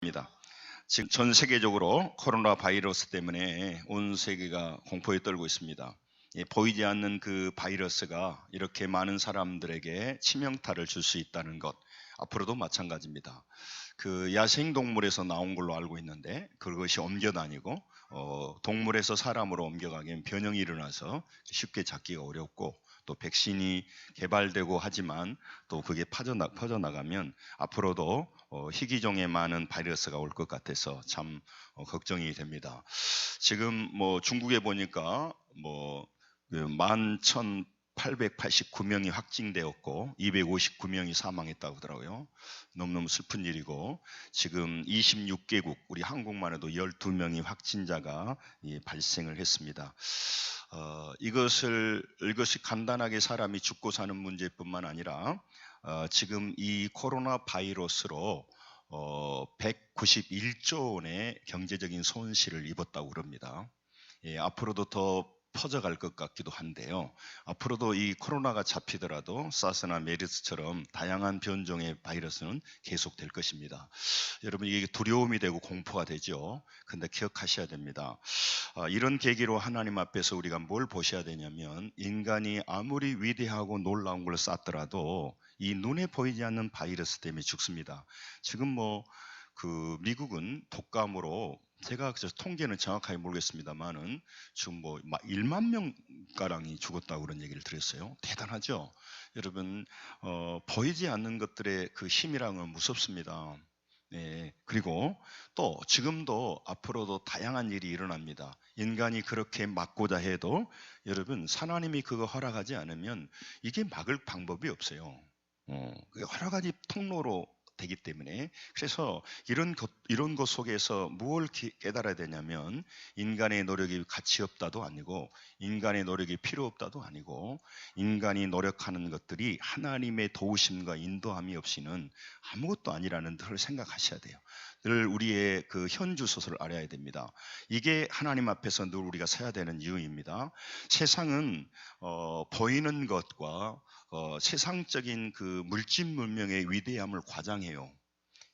입니다. 지금 전 세계적으로 코로나 바이러스 때문에 온 세계가 공포에 떨고 있습니다. 보이지 않는 그 바이러스가 이렇게 많은 사람들에게 치명타를 줄 수 있다는 것, 앞으로도 마찬가지입니다. 그 야생 동물에서 나온 걸로 알고 있는데 그것이 옮겨 다니고 동물에서 사람으로 옮겨가기엔 변형이 일어나서 쉽게 잡기가 어렵고, 또 백신이 개발되고 하지만 또 그게 퍼져나가면 앞으로도 희귀종의 많은 바이러스가 올 것 같아서 참 걱정이 됩니다. 지금 뭐 중국에 보니까 뭐 11,889명이 확진되었고 259명이 사망했다고 하더라고요. 너무너무 슬픈 일이고, 지금 26개국, 우리 한국만 해도 12명이 확진자가 발생을 했습니다. 이것이 간단하게 사람이 죽고 사는 문제뿐만 아니라 지금 이 코로나 바이러스로 191조 원의 경제적인 손실을 입었다고 그럽니다. 앞으로도 더 퍼져갈 것 같기도 한데요. 앞으로도 이 코로나가 잡히더라도 사스나 메르스처럼 다양한 변종의 바이러스는 계속될 것입니다. 여러분, 이게 두려움이 되고 공포가 되죠. 근데 기억하셔야 됩니다. 이런 계기로 하나님 앞에서 우리가 뭘 보셔야 되냐면, 인간이 아무리 위대하고 놀라운 걸 쌓더라도 이 눈에 보이지 않는 바이러스 때문에 죽습니다. 지금 미국은 독감으로, 제가 통계는 정확하게 모르겠습니다만은 지금 1만 명 가량이 죽었다고 그런 얘기를 들었어요. 대단하죠. 여러분, 보이지 않는 것들의 그 힘이랑은 무섭습니다. 네, 그리고 또 지금도 앞으로도 다양한 일이 일어납니다. 인간이 그렇게 막고자 해도 여러분, 하나님이 그거 허락하지 않으면 이게 막을 방법이 없어요. 여러 가지 통로로 되기 때문에, 그래서 이런 것 속에서 무엇을 깨달아야 되냐면, 인간의 노력이 가치 없다도 아니고 인간의 노력이 필요 없다도 아니고, 인간이 노력하는 것들이 하나님의 도우심과 인도함이 없이는 아무것도 아니라는 걸 생각하셔야 돼요. 늘 우리의 그 현주소서를 알아야 됩니다. 이게 하나님 앞에서 늘 우리가 서야 되는 이유입니다. 세상은 보이는 것과 세상적인 그 물질 문명의 위대함을 과장해요.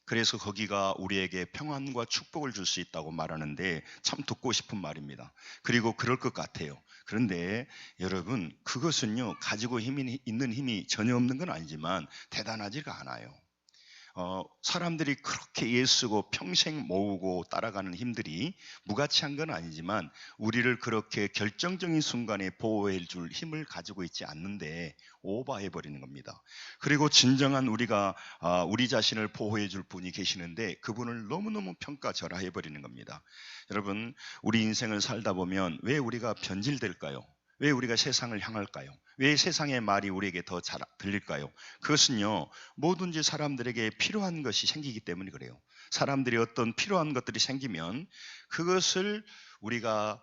그래서 거기가 우리에게 평안과 축복을 줄 수 있다고 말하는데 참 듣고 싶은 말입니다. 그리고 그럴 것 같아요. 그런데 여러분, 그것은요, 가지고 있는 힘이 전혀 없는 건 아니지만 대단하지가 않아요. 사람들이 그렇게 애쓰고 평생 모으고 따라가는 힘들이 무가치한 건 아니지만, 우리를 그렇게 결정적인 순간에 보호해 줄 힘을 가지고 있지 않는데 오버해 버리는 겁니다. 그리고 진정한 우리 자신을 보호해 줄 분이 계시는데 그분을 너무너무 평가절하해 버리는 겁니다. 여러분, 우리 인생을 살다 보면 왜 우리가 변질될까요? 왜 우리가 세상을 향할까요? 왜 세상의 말이 우리에게 더 잘 들릴까요? 그것은요, 뭐든지 사람들에게 필요한 것이 생기기 때문에 그래요. 사람들이 어떤 필요한 것들이 생기면 그것을 우리가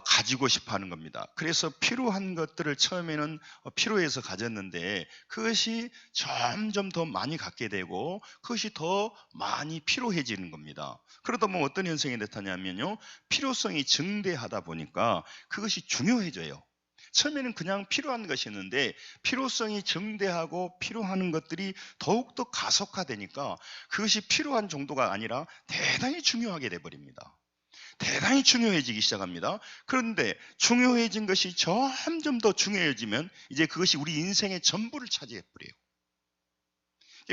가지고 싶어 하는 겁니다. 그래서 필요한 것들을 처음에는 필요해서 가졌는데 그것이 점점 더 많이 갖게 되고 그것이 더 많이 필요해지는 겁니다. 그러다 보면 어떤 현상이 나타나냐면요, 필요성이 증대하다 보니까 그것이 중요해져요. 처음에는 그냥 필요한 것이었는데 필요성이 증대하고 필요한 것들이 더욱더 가속화되니까 그것이 필요한 정도가 아니라 대단히 중요하게 돼버립니다. 대단히 중요해지기 시작합니다. 그런데 중요해진 것이 점점 더 중요해지면 이제 그것이 우리 인생의 전부를 차지해버려요.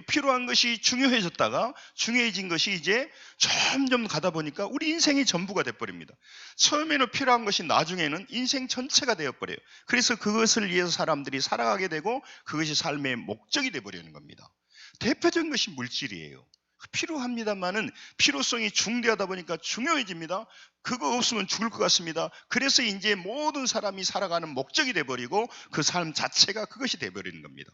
필요한 것이 중요해졌다가 중요해진 것이 이제 점점 가다 보니까 우리 인생의 전부가 돼버립니다. 처음에는 필요한 것이 나중에는 인생 전체가 되어버려요. 그래서 그것을 위해서 사람들이 살아가게 되고 그것이 삶의 목적이 돼버리는 겁니다. 대표적인 것이 물질이에요. 필요합니다만은 필요성이 중대하다 보니까 중요해집니다. 그거 없으면 죽을 것 같습니다. 그래서 이제 모든 사람이 살아가는 목적이 돼버리고 그 삶 자체가 그것이 돼버리는 겁니다.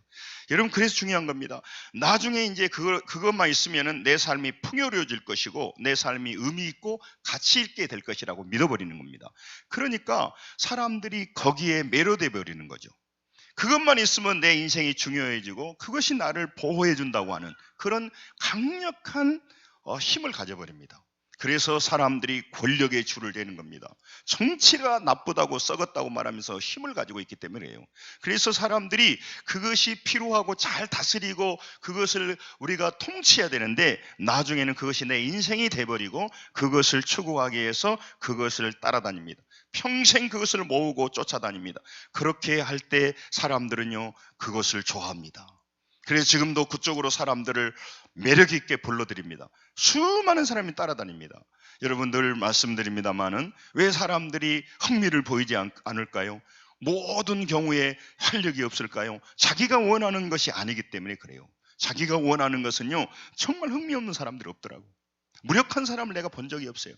여러분, 그래서 중요한 겁니다. 나중에 이제 그것만 있으면은 내 삶이 풍요로워질 것이고 내 삶이 의미 있고 가치 있게 될 것이라고 믿어버리는 겁니다. 그러니까 사람들이 거기에 매료돼 버리는 거죠. 그것만 있으면 내 인생이 중요해지고 그것이 나를 보호해 준다고 하는 그런 강력한 힘을 가져버립니다. 그래서 사람들이 권력에 줄을 대는 겁니다. 정치가 나쁘다고 썩었다고 말하면서 힘을 가지고 있기 때문에요. 그래서 사람들이 그것이 필요하고 잘 다스리고 그것을 우리가 통치해야 되는데 나중에는 그것이 내 인생이 돼버리고 그것을 추구하기 위해서 그것을 따라다닙니다. 평생 그것을 모으고 쫓아다닙니다. 그렇게 할 때 사람들은요 그것을 좋아합니다. 그래서 지금도 그쪽으로 사람들을 매력 있게 불러드립니다. 수많은 사람이 따라다닙니다. 여러분 늘 말씀드립니다마는 왜 사람들이 흥미를 보이지 않을까요? 모든 경우에 활력이 없을까요? 자기가 원하는 것이 아니기 때문에 그래요. 자기가 원하는 것은요 정말 흥미없는 사람들이 없더라고요. 무력한 사람을 내가 본 적이 없어요.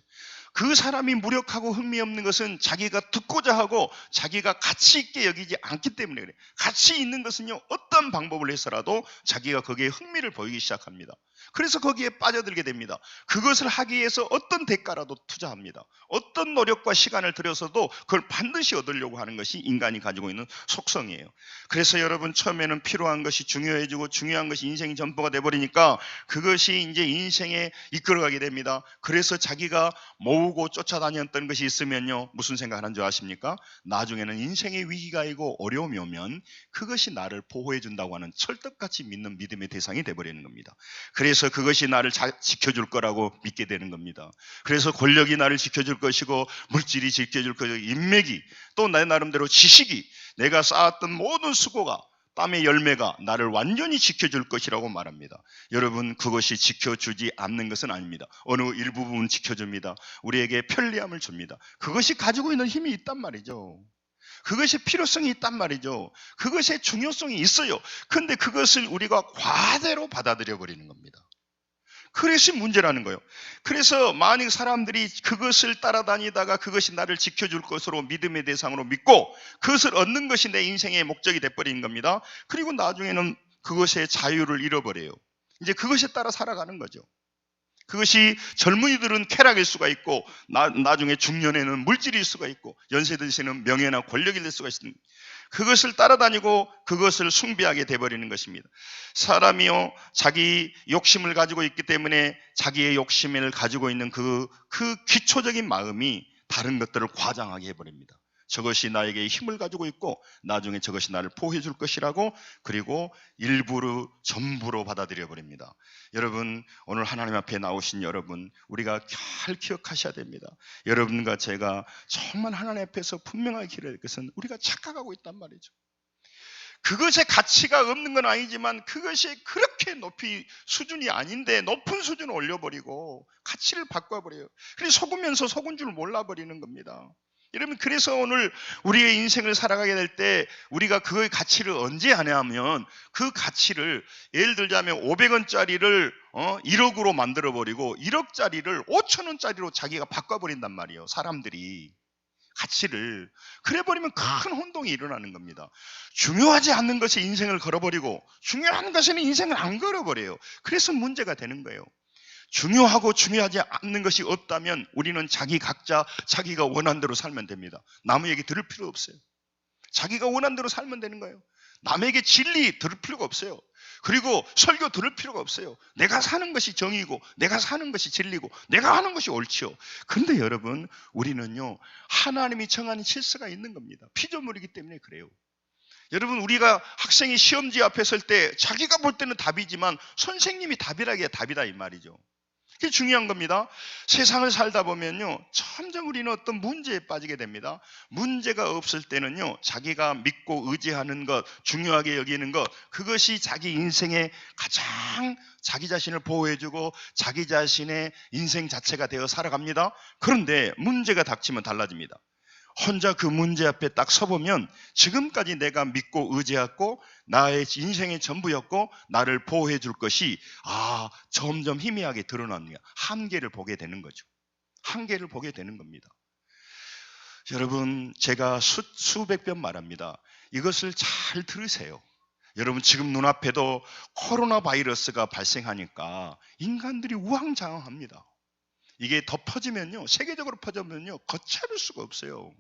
그 사람이 무력하고 흥미없는 것은 자기가 듣고자 하고 자기가 가치 있게 여기지 않기 때문에 그래요. 가치 있는 것은요 어떤 방법을 해서라도 자기가 거기에 흥미를 보이기 시작합니다. 그래서 거기에 빠져들게 됩니다. 그것을 하기 위해서 어떤 대가라도 투자합니다. 어떤 노력과 시간을 들여서도 그걸 반드시 얻으려고 하는 것이 인간이 가지고 있는 속성이에요. 그래서 여러분 처음에는 필요한 것이 중요해지고 중요한 것이 인생의 전부가 돼버리니까 그것이 이제 인생에 이끌어가게 됩니다. 그래서 자기가 모으고 쫓아다녔던 것이 있으면요 무슨 생각하는 줄 아십니까? 나중에는 인생의 위기가 있고 어려움이 오면 그것이 나를 보호해 준다고 하는 철떡같이 믿는 믿음의 대상이 돼버리는 겁니다. 그래서 그것이 나를 지켜줄 거라고 믿게 되는 겁니다. 그래서 권력이 나를 지켜줄 것이고 물질이 지켜줄 것이고 인맥이 또 내 나름대로 지식이 내가 쌓았던 모든 수고가 땀의 열매가 나를 완전히 지켜줄 것이라고 말합니다. 여러분 그것이 지켜주지 않는 것은 아닙니다. 어느 일부분 지켜줍니다. 우리에게 편리함을 줍니다. 그것이 가지고 있는 힘이 있단 말이죠. 그것이 필요성이 있단 말이죠. 그것의 중요성이 있어요. 그런데 그것을 우리가 과대로 받아들여 버리는 겁니다. 그것이 문제라는 거예요. 그래서 만약 사람들이 그것을 따라다니다가 그것이 나를 지켜줄 것으로 믿음의 대상으로 믿고 그것을 얻는 것이 내 인생의 목적이 돼버리는 겁니다. 그리고 나중에는 그것의 자유를 잃어버려요. 이제 그것에 따라 살아가는 거죠. 그것이 젊은이들은 쾌락일 수가 있고 나중에 중년에는 물질일 수가 있고 연세 드시는 명예나 권력이 될 수가 있습니다. 그것을 따라다니고 그것을 숭배하게 돼버리는 것입니다. 사람이요 자기 욕심을 가지고 있기 때문에 자기의 욕심을 가지고 있는 그 기초적인 마음이 다른 것들을 과장하게 해버립니다. 저것이 나에게 힘을 가지고 있고 나중에 저것이 나를 보호해 줄 것이라고 그리고 일부러 전부로 받아들여 버립니다. 여러분 오늘 하나님 앞에 나오신 여러분 우리가 잘 기억하셔야 됩니다. 여러분과 제가 정말 하나님 앞에서 분명하게 기도해야 될 것은 우리가 착각하고 있단 말이죠. 그것의 가치가 없는 건 아니지만 그것이 그렇게 높이 수준이 아닌데 높은 수준을 올려버리고 가치를 바꿔버려요. 그래서 속으면서 속은 줄 몰라버리는 겁니다. 여러분 그래서 오늘 우리의 인생을 살아가게 될 때 우리가 그의 가치를 언제 하냐 하면 그 가치를 예를 들자면 500원짜리를 1억으로 만들어버리고 1억짜리를 5천원짜리로 자기가 바꿔버린단 말이에요. 사람들이 가치를 그래버리면 큰 혼동이 일어나는 겁니다. 중요하지 않는 것에 인생을 걸어버리고 중요한 것에는 인생을 안 걸어버려요. 그래서 문제가 되는 거예요. 중요하고 중요하지 않는 것이 없다면 우리는 각자 자기가 원하는 대로 살면 됩니다. 남의 얘기 들을 필요 없어요. 자기가 원하는 대로 살면 되는 거예요. 남에게 진리 들을 필요가 없어요. 그리고 설교 들을 필요가 없어요. 내가 사는 것이 정의고 내가 사는 것이 진리고 내가 하는 것이 옳지요. 그런데 여러분 우리는요 하나님이 정한 질서가 있는 겁니다. 피조물이기 때문에 그래요. 여러분 우리가 학생이 시험지 앞에 설 때 자기가 볼 때는 답이지만 선생님이 답이라기에 답이다 이 말이죠. 그게 중요한 겁니다. 세상을 살다 보면요 점점 우리는 어떤 문제에 빠지게 됩니다. 문제가 없을 때는요 자기가 믿고 의지하는 것 중요하게 여기는 것 그것이 자기 인생의 가장 자기 자신을 보호해주고 자기 자신의 인생 자체가 되어 살아갑니다. 그런데 문제가 닥치면 달라집니다. 혼자 그 문제 앞에 딱 서보면 지금까지 내가 믿고 의지했고 나의 인생의 전부였고 나를 보호해 줄 것이 점점 희미하게 드러나는 한계를 보게 되는 거죠. 한계를 보게 되는 겁니다. 여러분 제가 수백 번 말합니다. 이것을 잘 들으세요. 여러분 지금 눈앞에도 코로나 바이러스가 발생하니까 인간들이 우왕좌왕합니다. 이게 더 퍼지면요 세계적으로 퍼지면요 걷잡을 수가 없어요.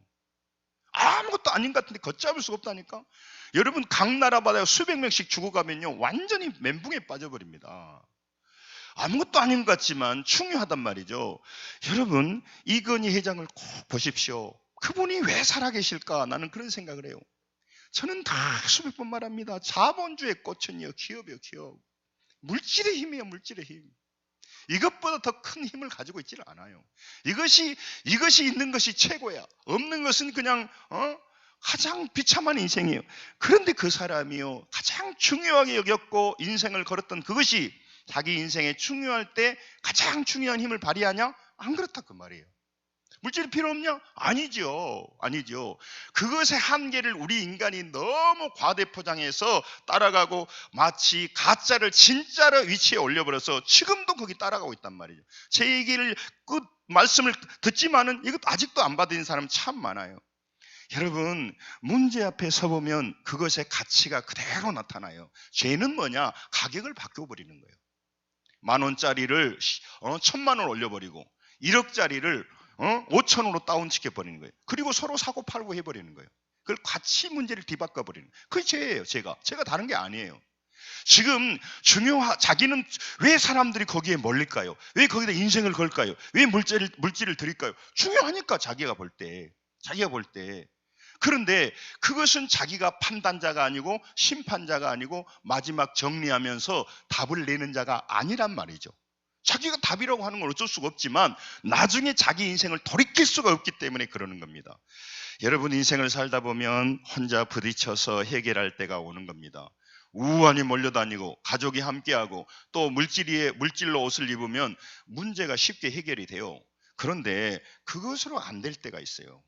아무것도 아닌 것 같은데 걷잡을 수가 없다니까. 여러분 각 나라마다 수백 명씩 죽어가면요 완전히 멘붕에 빠져버립니다. 아무것도 아닌 것 같지만 중요하단 말이죠. 여러분, 이건희 회장을 꼭 보십시오. 그분이 왜 살아계실까? 나는 그런 생각을 해요. 저는 다 수백 번 말합니다. 자본주의 꽃은요, 기업이요, 기업. 물질의 힘이에요, 물질의 힘. 이것보다 더 큰 힘을 가지고 있지는 않아요. 이것이 있는 것이 최고야. 없는 것은 그냥 가장 비참한 인생이에요. 그런데 그 사람이요, 가장 중요하게 여겼고 인생을 걸었던 그것이 자기 인생에 중요할 때 가장 중요한 힘을 발휘하냐? 안 그렇다 그 말이에요. 물질이 필요 없냐? 아니죠. 그것의 한계를 우리 인간이 너무 과대 포장해서 따라가고 마치 가짜를 진짜로 위치에 올려버려서 지금도 거기 따라가고 있단 말이죠. 제 얘기를 말씀을 듣지만은 이것 아직도 안 받은 사람 참 많아요. 여러분, 문제 앞에 서보면 그것의 가치가 그대로 나타나요. 죄는 뭐냐? 가격을 바꿔버리는 거예요. 10,000원짜리를 1,000만 원 올려버리고 1억짜리를 5,000원으로 다운시켜버리는 거예요. 그리고 서로 사고 팔고 해버리는 거예요. 그걸 가치 문제를 뒤바꿔버리는 거예요. 그게 죄예요. 제가 다른 게 아니에요. 지금 자기는 왜 사람들이 거기에 몰릴까요? 왜 거기다 인생을 걸까요? 왜 물질을 드릴까요? 중요하니까 자기가 볼 때. 그런데 그것은 자기가 판단자가 아니고 심판자가 아니고 마지막 정리하면서 답을 내는 자가 아니란 말이죠. 자기가 답이라고 하는 건 어쩔 수가 없지만 나중에 자기 인생을 돌이킬 수가 없기 때문에 그러는 겁니다. 여러분, 인생을 살다 보면 혼자 부딪혀서 해결할 때가 오는 겁니다. 우환이 몰려다니고 가족이 함께하고 또 물질로 옷을 입으면 문제가 쉽게 해결이 돼요. 그런데 그것으로 안 될 때가 있어요.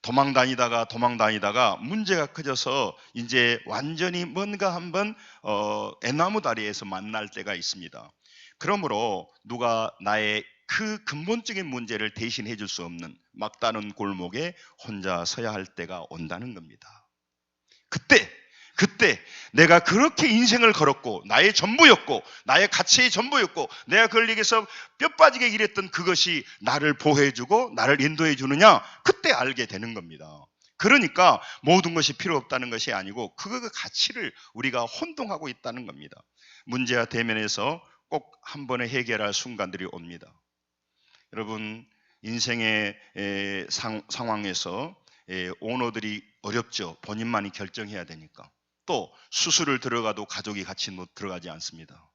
도망 다니다가 문제가 커져서 이제 완전히 뭔가 한번 애나무 다리에서 만날 때가 있습니다. 그러므로 누가 나의 그 근본적인 문제를 대신해 줄 수 없는 막다른 골목에 혼자 서야 할 때가 온다는 겁니다. 그때 내가 그렇게 인생을 걸었고 나의 전부였고 나의 가치의 전부였고 내가 그걸 위해서 뼈 빠지게 일했던 그것이 나를 보호해주고 나를 인도해 주느냐, 그때 알게 되는 겁니다. 그러니까 모든 것이 필요 없다는 것이 아니고 그 가치를 우리가 혼동하고 있다는 겁니다. 문제와 대면에서 꼭 한 번에 해결할 순간들이 옵니다. 여러분, 인생의 상황에서 오너들이 어렵죠. 본인만이 결정해야 되니까. 또 수술을 들어가도 가족이 같이 들어가지 않습니다.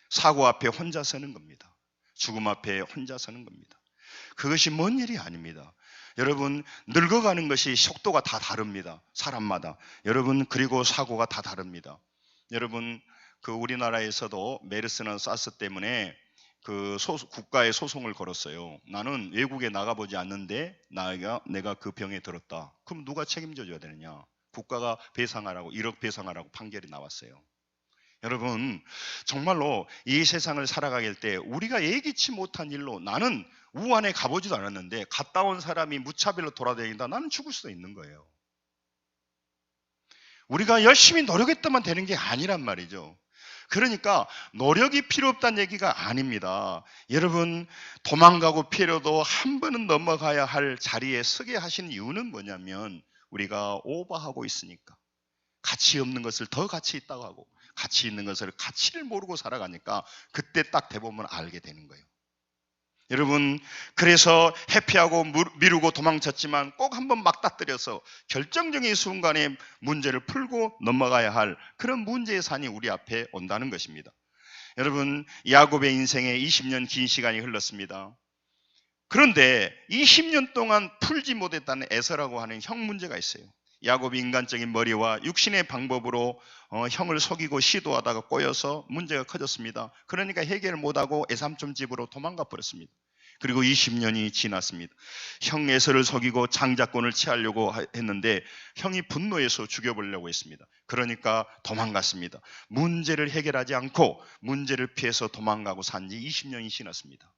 사고 앞에 혼자 서는 겁니다. 죽음 앞에 혼자 서는 겁니다. 그것이 먼 일이 아닙니다. 여러분, 늙어가는 것이 속도가 다 다릅니다. 사람마다. 여러분, 그리고 사고가 다 다릅니다. 여러분, 그 우리나라에서도 메르스나 사스 때문에 그 국가에 소송을 걸었어요. 나는 외국에 나가보지 않는데 내가 그 병에 들었다. 그럼 누가 책임져 줘야 되느냐? 국가가 배상하라고 1억 배상하라고 판결이 나왔어요. 여러분, 정말로 이 세상을 살아가길 때 우리가 예기치 못한 일로, 나는 우한에 가보지도 않았는데 갔다 온 사람이 무차별로 돌아다닌다. 나는 죽을 수도 있는 거예요. 우리가 열심히 노력했다만 되는 게 아니란 말이죠. 그러니까 노력이 필요 없다는 얘기가 아닙니다. 여러분, 도망가고 피해도 한 번은 넘어가야 할 자리에 서게 하신 이유는 뭐냐면 우리가 오버하고 있으니까. 가치 없는 것을 더 가치 있다고 하고 가치 있는 것을 가치를 모르고 살아가니까 그때 딱 대보면 알게 되는 거예요. 여러분, 그래서 회피하고 미루고 도망쳤지만 꼭 한번 맞닥뜨려서 결정적인 순간에 문제를 풀고 넘어가야 할 그런 문제의 산이 우리 앞에 온다는 것입니다. 여러분, 야곱의 인생에 20년 긴 시간이 흘렀습니다. 그런데 20년 동안 풀지 못했다는 에서라고 하는 형 문제가 있어요. 야곱이 인간적인 머리와 육신의 방법으로 형을 속이고 시도하다가 꼬여서 문제가 커졌습니다. 그러니까 해결을 못하고 에삼촌 집으로 도망가 버렸습니다. 그리고 20년이 지났습니다. 형 에서를 속이고 장자권을 취하려고 했는데 형이 분노해서 죽여보려고 했습니다. 그러니까 도망갔습니다. 문제를 해결하지 않고 문제를 피해서 도망가고 산 지 20년이 지났습니다.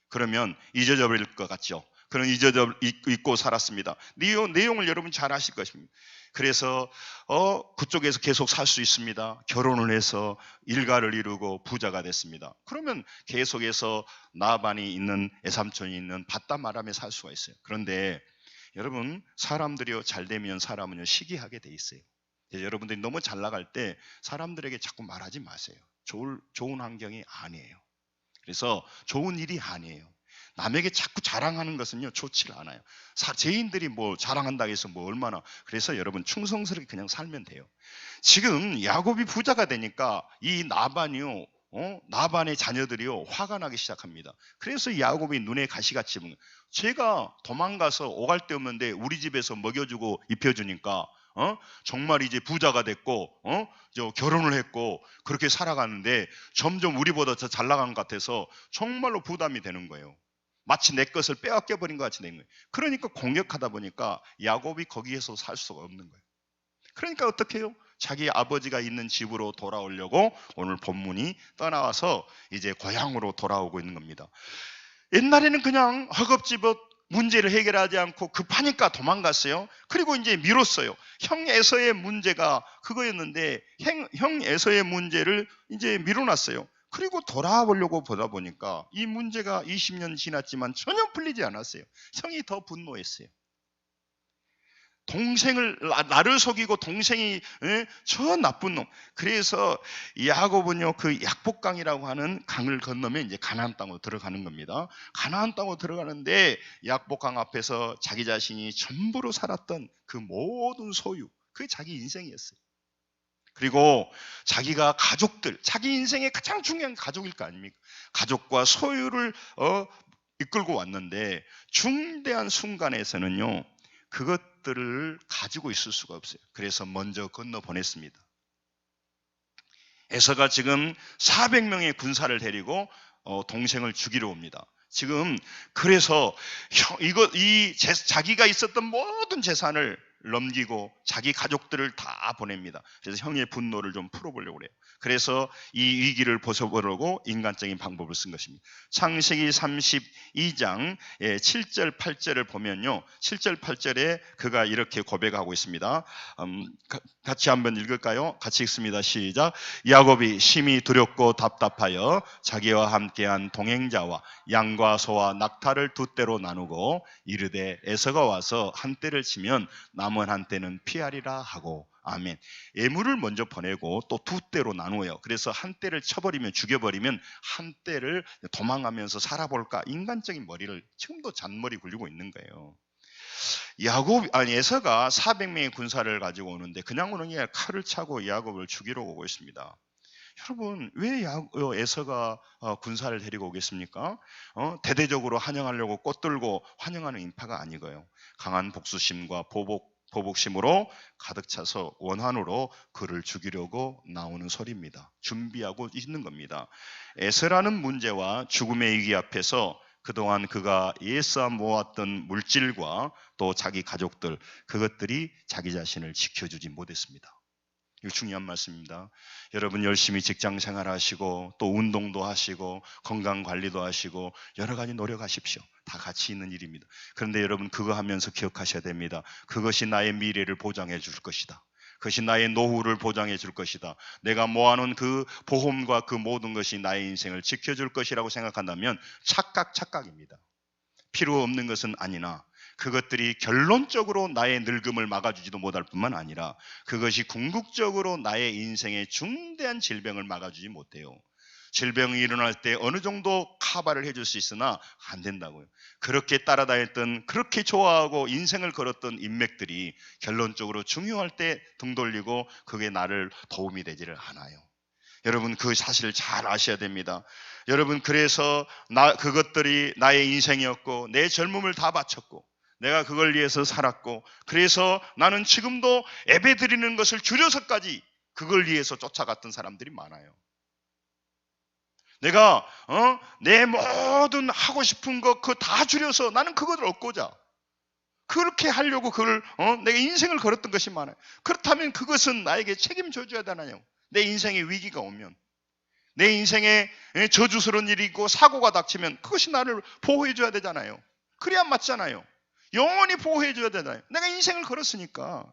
그러면 잊어버릴 것 같죠? 그런 잊고 살았습니다. 내용을 여러분 잘 아실 것입니다. 그래서 그쪽에서 계속 살 수 있습니다. 결혼을 해서 일가를 이루고 부자가 됐습니다. 그러면 계속해서 나반이 있는 에삼촌이 있는 밭담아람에 살 수가 있어요. 그런데 여러분, 사람들이요, 잘 되면 사람은요 시기하게 돼 있어요. 여러분들이 너무 잘 나갈 때 사람들에게 자꾸 말하지 마세요. 좋은 환경이 아니에요. 그래서 좋은 일이 아니에요. 남에게 자꾸 자랑하는 것은요, 좋지 않아요. 죄인들이 뭐 자랑한다고 해서 뭐 얼마나, 그래서 여러분 충성스럽게 그냥 살면 돼요. 지금 야곱이 부자가 되니까 이 나반이요, 나반의 자녀들이요, 화가 나기 시작합니다. 그래서 야곱이 눈에 가시같이 보는 거예요. 제가 도망가서 오갈 데 없는데 우리 집에서 먹여주고 입혀주니까 정말 이제 부자가 됐고 결혼을 했고 그렇게 살아가는데 점점 우리보다 더 잘 나간 것 같아서 정말로 부담이 되는 거예요. 마치 내 것을 빼앗겨 버린 것 같이 된 거예요. 그러니까 공격하다 보니까 야곱이 거기에서 살 수가 없는 거예요. 그러니까 어떻게 해요? 자기 아버지가 있는 집으로 돌아오려고 오늘 본문이 떠나와서 이제 고향으로 돌아오고 있는 겁니다. 옛날에는 그냥 허겁지겁 문제를 해결하지 않고 급하니까 도망갔어요. 그리고 이제 미뤘어요. 형 에서의 문제가 그거였는데 형 에서의 문제를 이제 미뤄놨어요. 그리고 돌아보려고 보다 보니까 이 문제가 20년 지났지만 전혀 풀리지 않았어요. 형이 더 분노했어요. 나를 속이고 동생이 저 나쁜 놈. 그래서 야곱은요, 그 약복강이라고 하는 강을 건너면 이제 가나안 땅으로 들어가는 겁니다. 가나안 땅으로 들어가는데 약복강 앞에서 자기 자신이 전부로 살았던 그 모든 소유, 그게 자기 인생이었어요. 그리고 자기가 자기 인생의 가장 중요한 가족일 거 아닙니까? 가족과 소유를 이끌고 왔는데 중대한 순간에서는요, 그것들을 가지고 있을 수가 없어요. 그래서 먼저 건너 보냈습니다. 에서가 지금 400명의 군사를 데리고 동생을 죽이러 옵니다. 지금 그래서 자기가 있었던 모든 재산을 넘기고 자기 가족들을 다 보냅니다. 그래서 형의 분노를 좀 풀어보려고 그래요. 그래서 이 위기를 벗어보려고 인간적인 방법을 쓴 것입니다. 창세기 32장 7절 8절을 보면요, 7절 8절에 그가 이렇게 고백하고 있습니다. 같이 한번 읽을까요? 같이 읽습니다. 시작. 야곱이 심히 두렵고 답답하여 자기와 함께한 동행자와 양과 소와 낙타를 두 떼로 나누고 이르되 에서가 와서 한 떼를 치면 남은 한 떼는 피하리라 하고. 아멘. 예물을 먼저 보내고 또 두 떼로 나누어요. 그래서 한 떼를 쳐버리면, 죽여버리면 한 떼를 도망가면서 살아볼까, 인간적인 머리를 지금도 잔머리 굴리고 있는 거예요. 에서가 400명의 군사를 가지고 오는데 그냥 오는 게 아니라 칼을 차고 야곱을 죽이러 오고 있습니다. 여러분, 왜 에서가 군사를 데리고 오겠습니까? 대대적으로 환영하려고 꽃 들고 환영하는 인파가 아니고요, 강한 복수심과 보복심으로 가득 차서 원한으로 그를 죽이려고 나오는 소리입니다. 준비하고 있는 겁니다. 에서라는 문제와 죽음의 위기 앞에서 그동안 그가 애써 모았던 물질과 또 자기 가족들, 그것들이 자기 자신을 지켜주지 못했습니다. 이거 중요한 말씀입니다. 여러분 열심히 직장 생활하시고 또 운동도 하시고 건강관리도 하시고 여러 가지 노력하십시오. 다 같이 있는 일입니다. 그런데 여러분 그거 하면서 기억하셔야 됩니다. 그것이 나의 미래를 보장해 줄 것이다. 그것이 나의 노후를 보장해 줄 것이다. 내가 모아놓은 그 보험과 그 모든 것이 나의 인생을 지켜줄 것이라고 생각한다면 착각입니다. 필요 없는 것은 아니나 그것들이 결론적으로 나의 늙음을 막아주지도 못할 뿐만 아니라 그것이 궁극적으로 나의 인생의 중대한 질병을 막아주지 못해요. 질병이 일어날 때 어느 정도 커버를 해줄 수 있으나 안 된다고요. 그렇게 따라다녔던, 그렇게 좋아하고 인생을 걸었던 인맥들이 결론적으로 중요할 때 등 돌리고 그게 나를 도움이 되지를 않아요. 여러분 그 사실을 잘 아셔야 됩니다. 여러분 그래서 그것들이 나의 인생이었고 내 젊음을 다 바쳤고 내가 그걸 위해서 살았고 그래서 나는 지금도 예배 드리는 것을 줄여서까지 그걸 위해서 쫓아갔던 사람들이 많아요. 내가 내 모든 하고 싶은 것 그거 다 줄여서 나는 그것을 얻고자 그렇게 하려고 그걸 내가 인생을 걸었던 것이 많아요. 그렇다면 그것은 나에게 책임져 줘야 되나요? 내 인생에 위기가 오면, 내 인생에 저주스러운 일이 있고 사고가 닥치면 그것이 나를 보호해 줘야 되잖아요. 그래야 맞잖아요. 영원히 보호해 줘야 되잖아요. 내가 인생을 걸었으니까.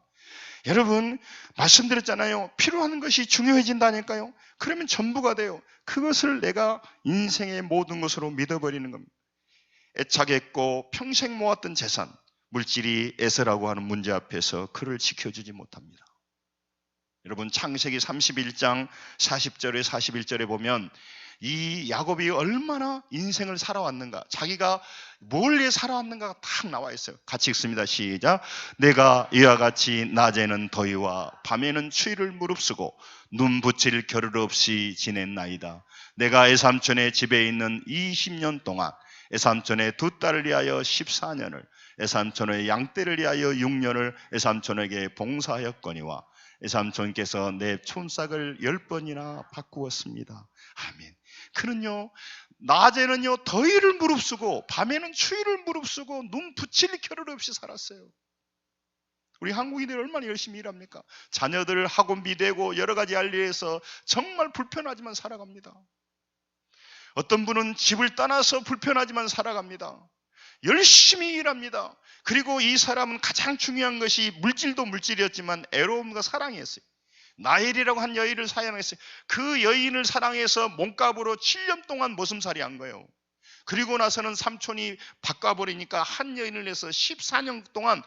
여러분 말씀드렸잖아요. 필요한 것이 중요해진다니까요. 그러면 전부가 돼요. 그것을 내가 인생의 모든 것으로 믿어버리는 겁니다. 애착했고 평생 모았던 재산, 물질이 에서라고 하는 문제 앞에서 그를 지켜주지 못합니다. 여러분 창세기 31장 40절에 41절에 보면 이 야곱이 얼마나 인생을 살아왔는가, 자기가 뭘 위해 살아왔는가가 딱 나와 있어요. 같이 읽습니다. 시작. 내가 이와 같이 낮에는 더위와 밤에는 추위를 무릅쓰고 눈 붙일 겨를 없이 지냈나이다. 내가 애삼촌의 집에 있는 20년 동안 애삼촌의 두 딸을 위하여 14년을, 애삼촌의 양떼를 위하여 6년을 애삼촌에게 봉사하였거니와 애삼촌께서 내 촌싹을 10번이나 바꾸었습니다. 아멘. 그는요, 낮에는요 더위를 무릅쓰고 밤에는 추위를 무릅쓰고 눈 붙일 겨를 없이 살았어요. 우리 한국인들이 얼마나 열심히 일합니까? 자녀들 학원비 대고 여러 가지 할 일에서 정말 불편하지만 살아갑니다. 어떤 분은 집을 떠나서 불편하지만 살아갑니다. 열심히 일합니다. 그리고 이 사람은 가장 중요한 것이 물질도 물질이었지만 애로움과 사랑이었어요. 나엘이라고 한 여인을 사랑했어요. 그 여인을 사랑해서 몸값으로 7년 동안 머슴살이 한 거예요. 그리고 나서는 삼촌이 바꿔버리니까 한 여인을 내서 14년 동안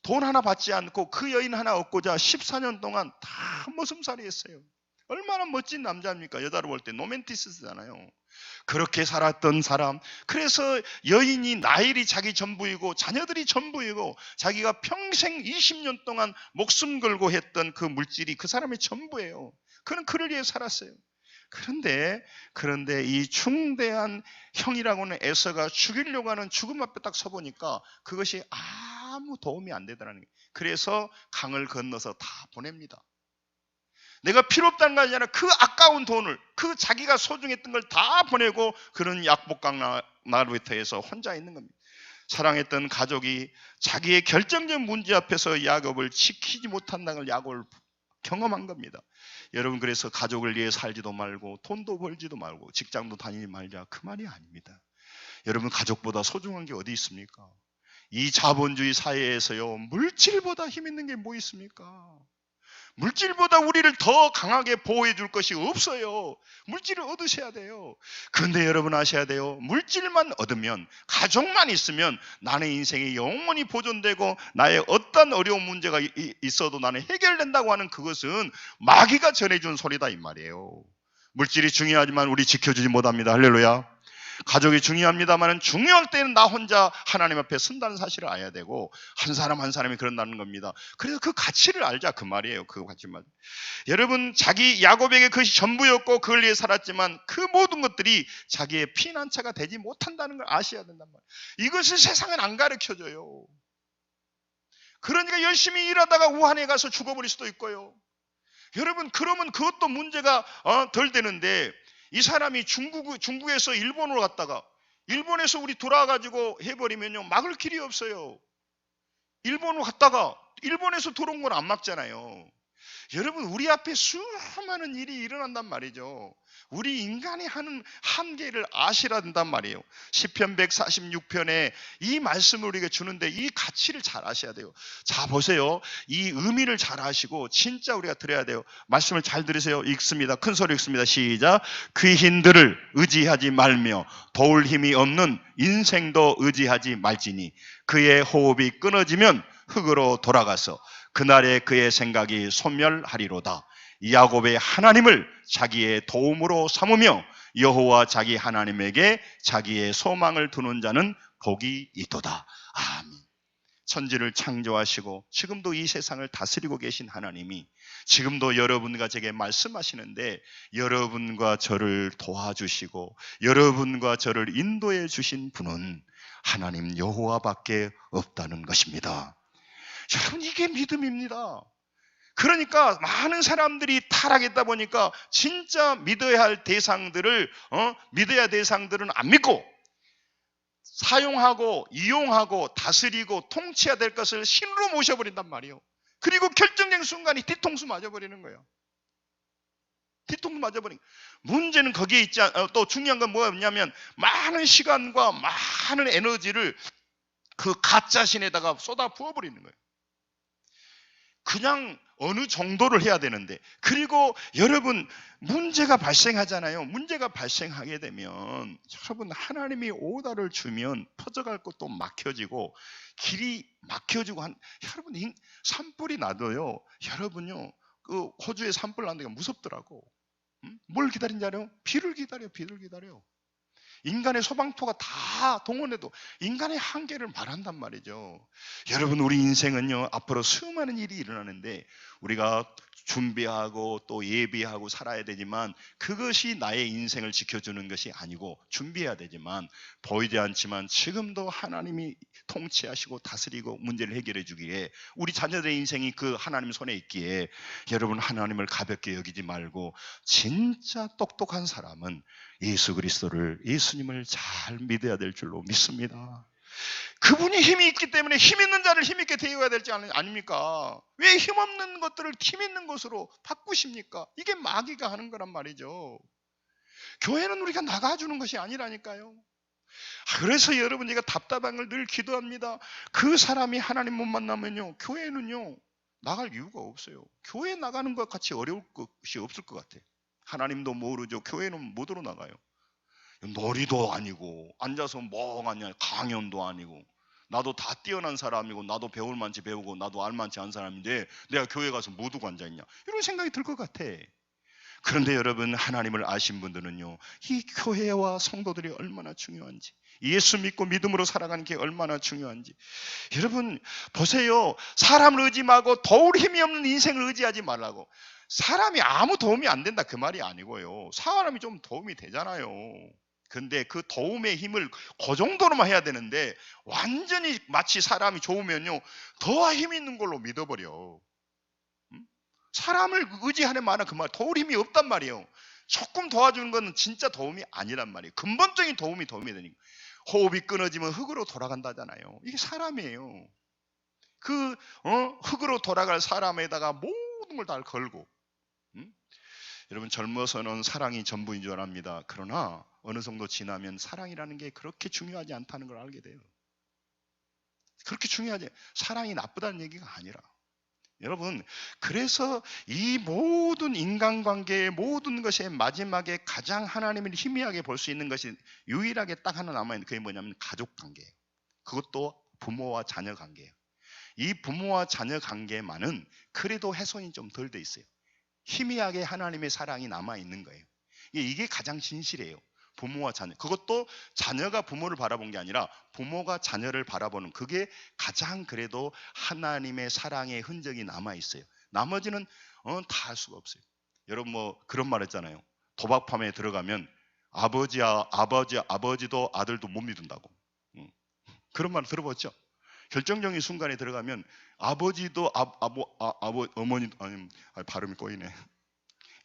돈 하나 받지 않고 그 여인 하나 얻고자 14년 동안 다 머슴살이 했어요. 얼마나 멋진 남자입니까? 여자로 볼 때 로맨티스트잖아요. 그렇게 살았던 사람, 그래서 여인이 나엘이 자기 전부이고 자녀들이 전부이고 자기가 평생 20년 동안 목숨 걸고 했던 그 물질이 그 사람의 전부예요. 그는 그를 위해 살았어요. 그런데 이 중대한 형이라고는 에서가 죽이려고 하는 죽음 앞에 딱 서보니까 그것이 아무 도움이 안 되더라는 거예요. 그래서 강을 건너서 다 보냅니다. 내가 필요 없다는 게 아니라 그 아까운 돈을, 그 자기가 소중했던 걸 다 보내고 그런 약복강 나루터에서 혼자 있는 겁니다. 사랑했던 가족이 자기의 결정적 문제 앞에서 야곱을 지키지 못한다는 걸 야곱을 경험한 겁니다. 여러분, 그래서 가족을 위해 살지도 말고 돈도 벌지도 말고 직장도 다니지 말자, 그 말이 아닙니다. 여러분, 가족보다 소중한 게 어디 있습니까? 이 자본주의 사회에서요, 물질보다 힘 있는 게 뭐 있습니까? 물질보다 우리를 더 강하게 보호해 줄 것이 없어요. 물질을 얻으셔야 돼요. 그런데 여러분 아셔야 돼요. 물질만 얻으면, 가족만 있으면 나의 인생이 영원히 보존되고 나의 어떤 어려운 문제가 있어도 나는 해결된다고 하는 그것은 마귀가 전해준 소리다 이 말이에요. 물질이 중요하지만 우리 지켜주지 못합니다. 할렐루야. 가족이 중요합니다만 중요할 때는 나 혼자 하나님 앞에 선다는 사실을 알아야 되고, 한 사람 한 사람이 그런다는 겁니다. 그래서 그 가치를 알자, 그 말이에요. 그 가치만. 여러분, 자기 야곱에게 그것이 전부였고 그걸 위해 살았지만 그 모든 것들이 자기의 피난처가 되지 못한다는 걸 아셔야 된단 말이에요. 이것을 세상은 안 가르쳐줘요. 그러니까 열심히 일하다가 우한에 가서 죽어버릴 수도 있고요. 여러분, 그러면 그것도 문제가 덜 되는데, 이 사람이 중국에서 일본으로 갔다가 일본에서 우리 돌아가지고 해버리면요, 막을 길이 없어요. 일본으로 갔다가 일본에서 돌아온 건 안 막잖아요. 여러분, 우리 앞에 수많은 일이 일어난단 말이죠. 우리 인간이 하는 한계를 아시라 된단 말이에요. 시편 146편에 이 말씀을 우리에게 주는데 이 가치를 잘 아셔야 돼요. 자, 보세요. 이 의미를 잘 아시고 진짜 우리가 들어야 돼요. 말씀을 잘 들으세요. 읽습니다. 큰 소리 읽습니다. 시작. 그 힘들을 의지하지 말며 도울 힘이 없는 인생도 의지하지 말지니 그의 호흡이 끊어지면 흙으로 돌아가서 그날에 그의 생각이 소멸하리로다. 야곱의 하나님을 자기의 도움으로 삼으며 여호와 자기 하나님에게 자기의 소망을 두는 자는 복이 있도다. 아멘. 천지를 창조하시고 지금도 이 세상을 다스리고 계신 하나님이 지금도 여러분과 제게 말씀하시는데, 여러분과 저를 도와주시고 여러분과 저를 인도해 주신 분은 하나님 여호와밖에 없다는 것입니다. 여러분, 이게 믿음입니다. 그러니까 많은 사람들이 타락했다 보니까 진짜 믿어야 할 대상들을 믿어야 할 대상들은 안 믿고 사용하고 이용하고 다스리고 통치해야 될 것을 신으로 모셔버린단 말이에요. 그리고 결정적인 순간이 뒤통수 맞아버리는 거예요. 뒤통수 맞아버리는 거예요. 문제는 거기에 있지 또 중요한 건 뭐였냐면, 많은 시간과 많은 에너지를 그 가짜 신에다가 쏟아 부어버리는 거예요. 그냥 어느 정도를 해야 되는데, 그리고 여러분, 문제가 발생하잖아요. 문제가 발생하게 되면 여러분, 하나님이 오다를 주면 퍼져갈 것도 막혀지고 길이 막혀지고 여러분, 산불이 나도요, 여러분요, 그 호주에 산불 나는 데가 무섭더라고. 뭘 기다린지 알아요? 비를 기다려, 비를 기다려. 인간의 소방토가 다 동원해도 인간의 한계를 말한단 말이죠. 여러분, 우리 인생은요, 앞으로 수많은 일이 일어나는데 우리가 준비하고 또 예비하고 살아야 되지만, 그것이 나의 인생을 지켜주는 것이 아니고, 준비해야 되지만 보이지 않지만 지금도 하나님이 통치하시고 다스리고 문제를 해결해 주기에, 우리 자녀들의 인생이 그 하나님 손에 있기에, 여러분, 하나님을 가볍게 여기지 말고, 진짜 똑똑한 사람은 예수님을 잘 믿어야 될 줄로 믿습니다. 그분이 힘이 있기 때문에 힘 있는 자를 힘 있게 대해야 될지 아닙니까? 왜 힘없는 것들을 힘 있는 것으로 바꾸십니까? 이게 마귀가 하는 거란 말이죠. 교회는 우리가 나가주는 것이 아니라니까요. 그래서 여러분, 제가 답답한 걸 늘 기도합니다. 그 사람이 하나님 못 만나면요, 교회는요 나갈 이유가 없어요. 교회 나가는 것 같이 어려울 것이 없을 것 같아요. 하나님도 모르죠. 교회는 못 들어 나가요. 놀이도 아니고 앉아서 멍하냐, 강연도 아니고, 나도 다 뛰어난 사람이고 나도 배울 만치 배우고 나도 알 만치 안 사람인데 내가 교회 가서 뭐 두고 앉아있냐, 이런 생각이 들 것 같아. 그런데 여러분, 하나님을 아신 분들은요, 이 교회와 성도들이 얼마나 중요한지, 예수 믿고 믿음으로 살아가는 게 얼마나 중요한지. 여러분 보세요. 사람을 의지하고 도울 힘이 없는 인생을 의지하지 말라고. 사람이 아무 도움이 안 된다 그 말이 아니고요, 사람이 좀 도움이 되잖아요. 근데 그 도움의 힘을 그 정도로만 해야 되는데, 완전히 마치 사람이 좋으면요 더 힘 있는 걸로 믿어버려. 사람을 의지하는 말은 그 말, 도울 힘이 없단 말이에요. 조금 도와주는 건 진짜 도움이 아니란 말이에요. 근본적인 도움이 되니까. 호흡이 끊어지면 흙으로 돌아간다잖아요. 이게 사람이에요. 그 흙으로 돌아갈 사람에다가 모든 걸 다 걸고. 여러분, 젊어서는 사랑이 전부인 줄 압니다. 그러나 어느 정도 지나면 사랑이라는 게 그렇게 중요하지 않다는 걸 알게 돼요. 그렇게 중요하지, 사랑이 나쁘다는 얘기가 아니라. 여러분, 그래서 이 모든 인간관계의 모든 것의 마지막에 가장 하나님을 희미하게 볼 수 있는 것이 유일하게 딱 하나 남아있는, 그게 뭐냐면 가족관계예요. 그것도 부모와 자녀 관계예요. 이 부모와 자녀 관계만은 그래도 훼손이 좀 덜 돼 있어요. 희미하게 하나님의 사랑이 남아있는 거예요. 이게 가장 진실이에요. 부모와 자녀, 그것도 자녀가 부모를 바라본 게 아니라 부모가 자녀를 바라보는, 그게 가장 그래도 하나님의 사랑의 흔적이 남아있어요. 나머지는 다 할 수가 없어요. 여러분, 뭐 그런 말 했잖아요. 도박판에 들어가면 아버지도 아들도 못 믿는다고. 그런 말 들어봤죠? 결정적인 순간에 들어가면 아버지도 어머니도, 아니, 발음이 꼬이네.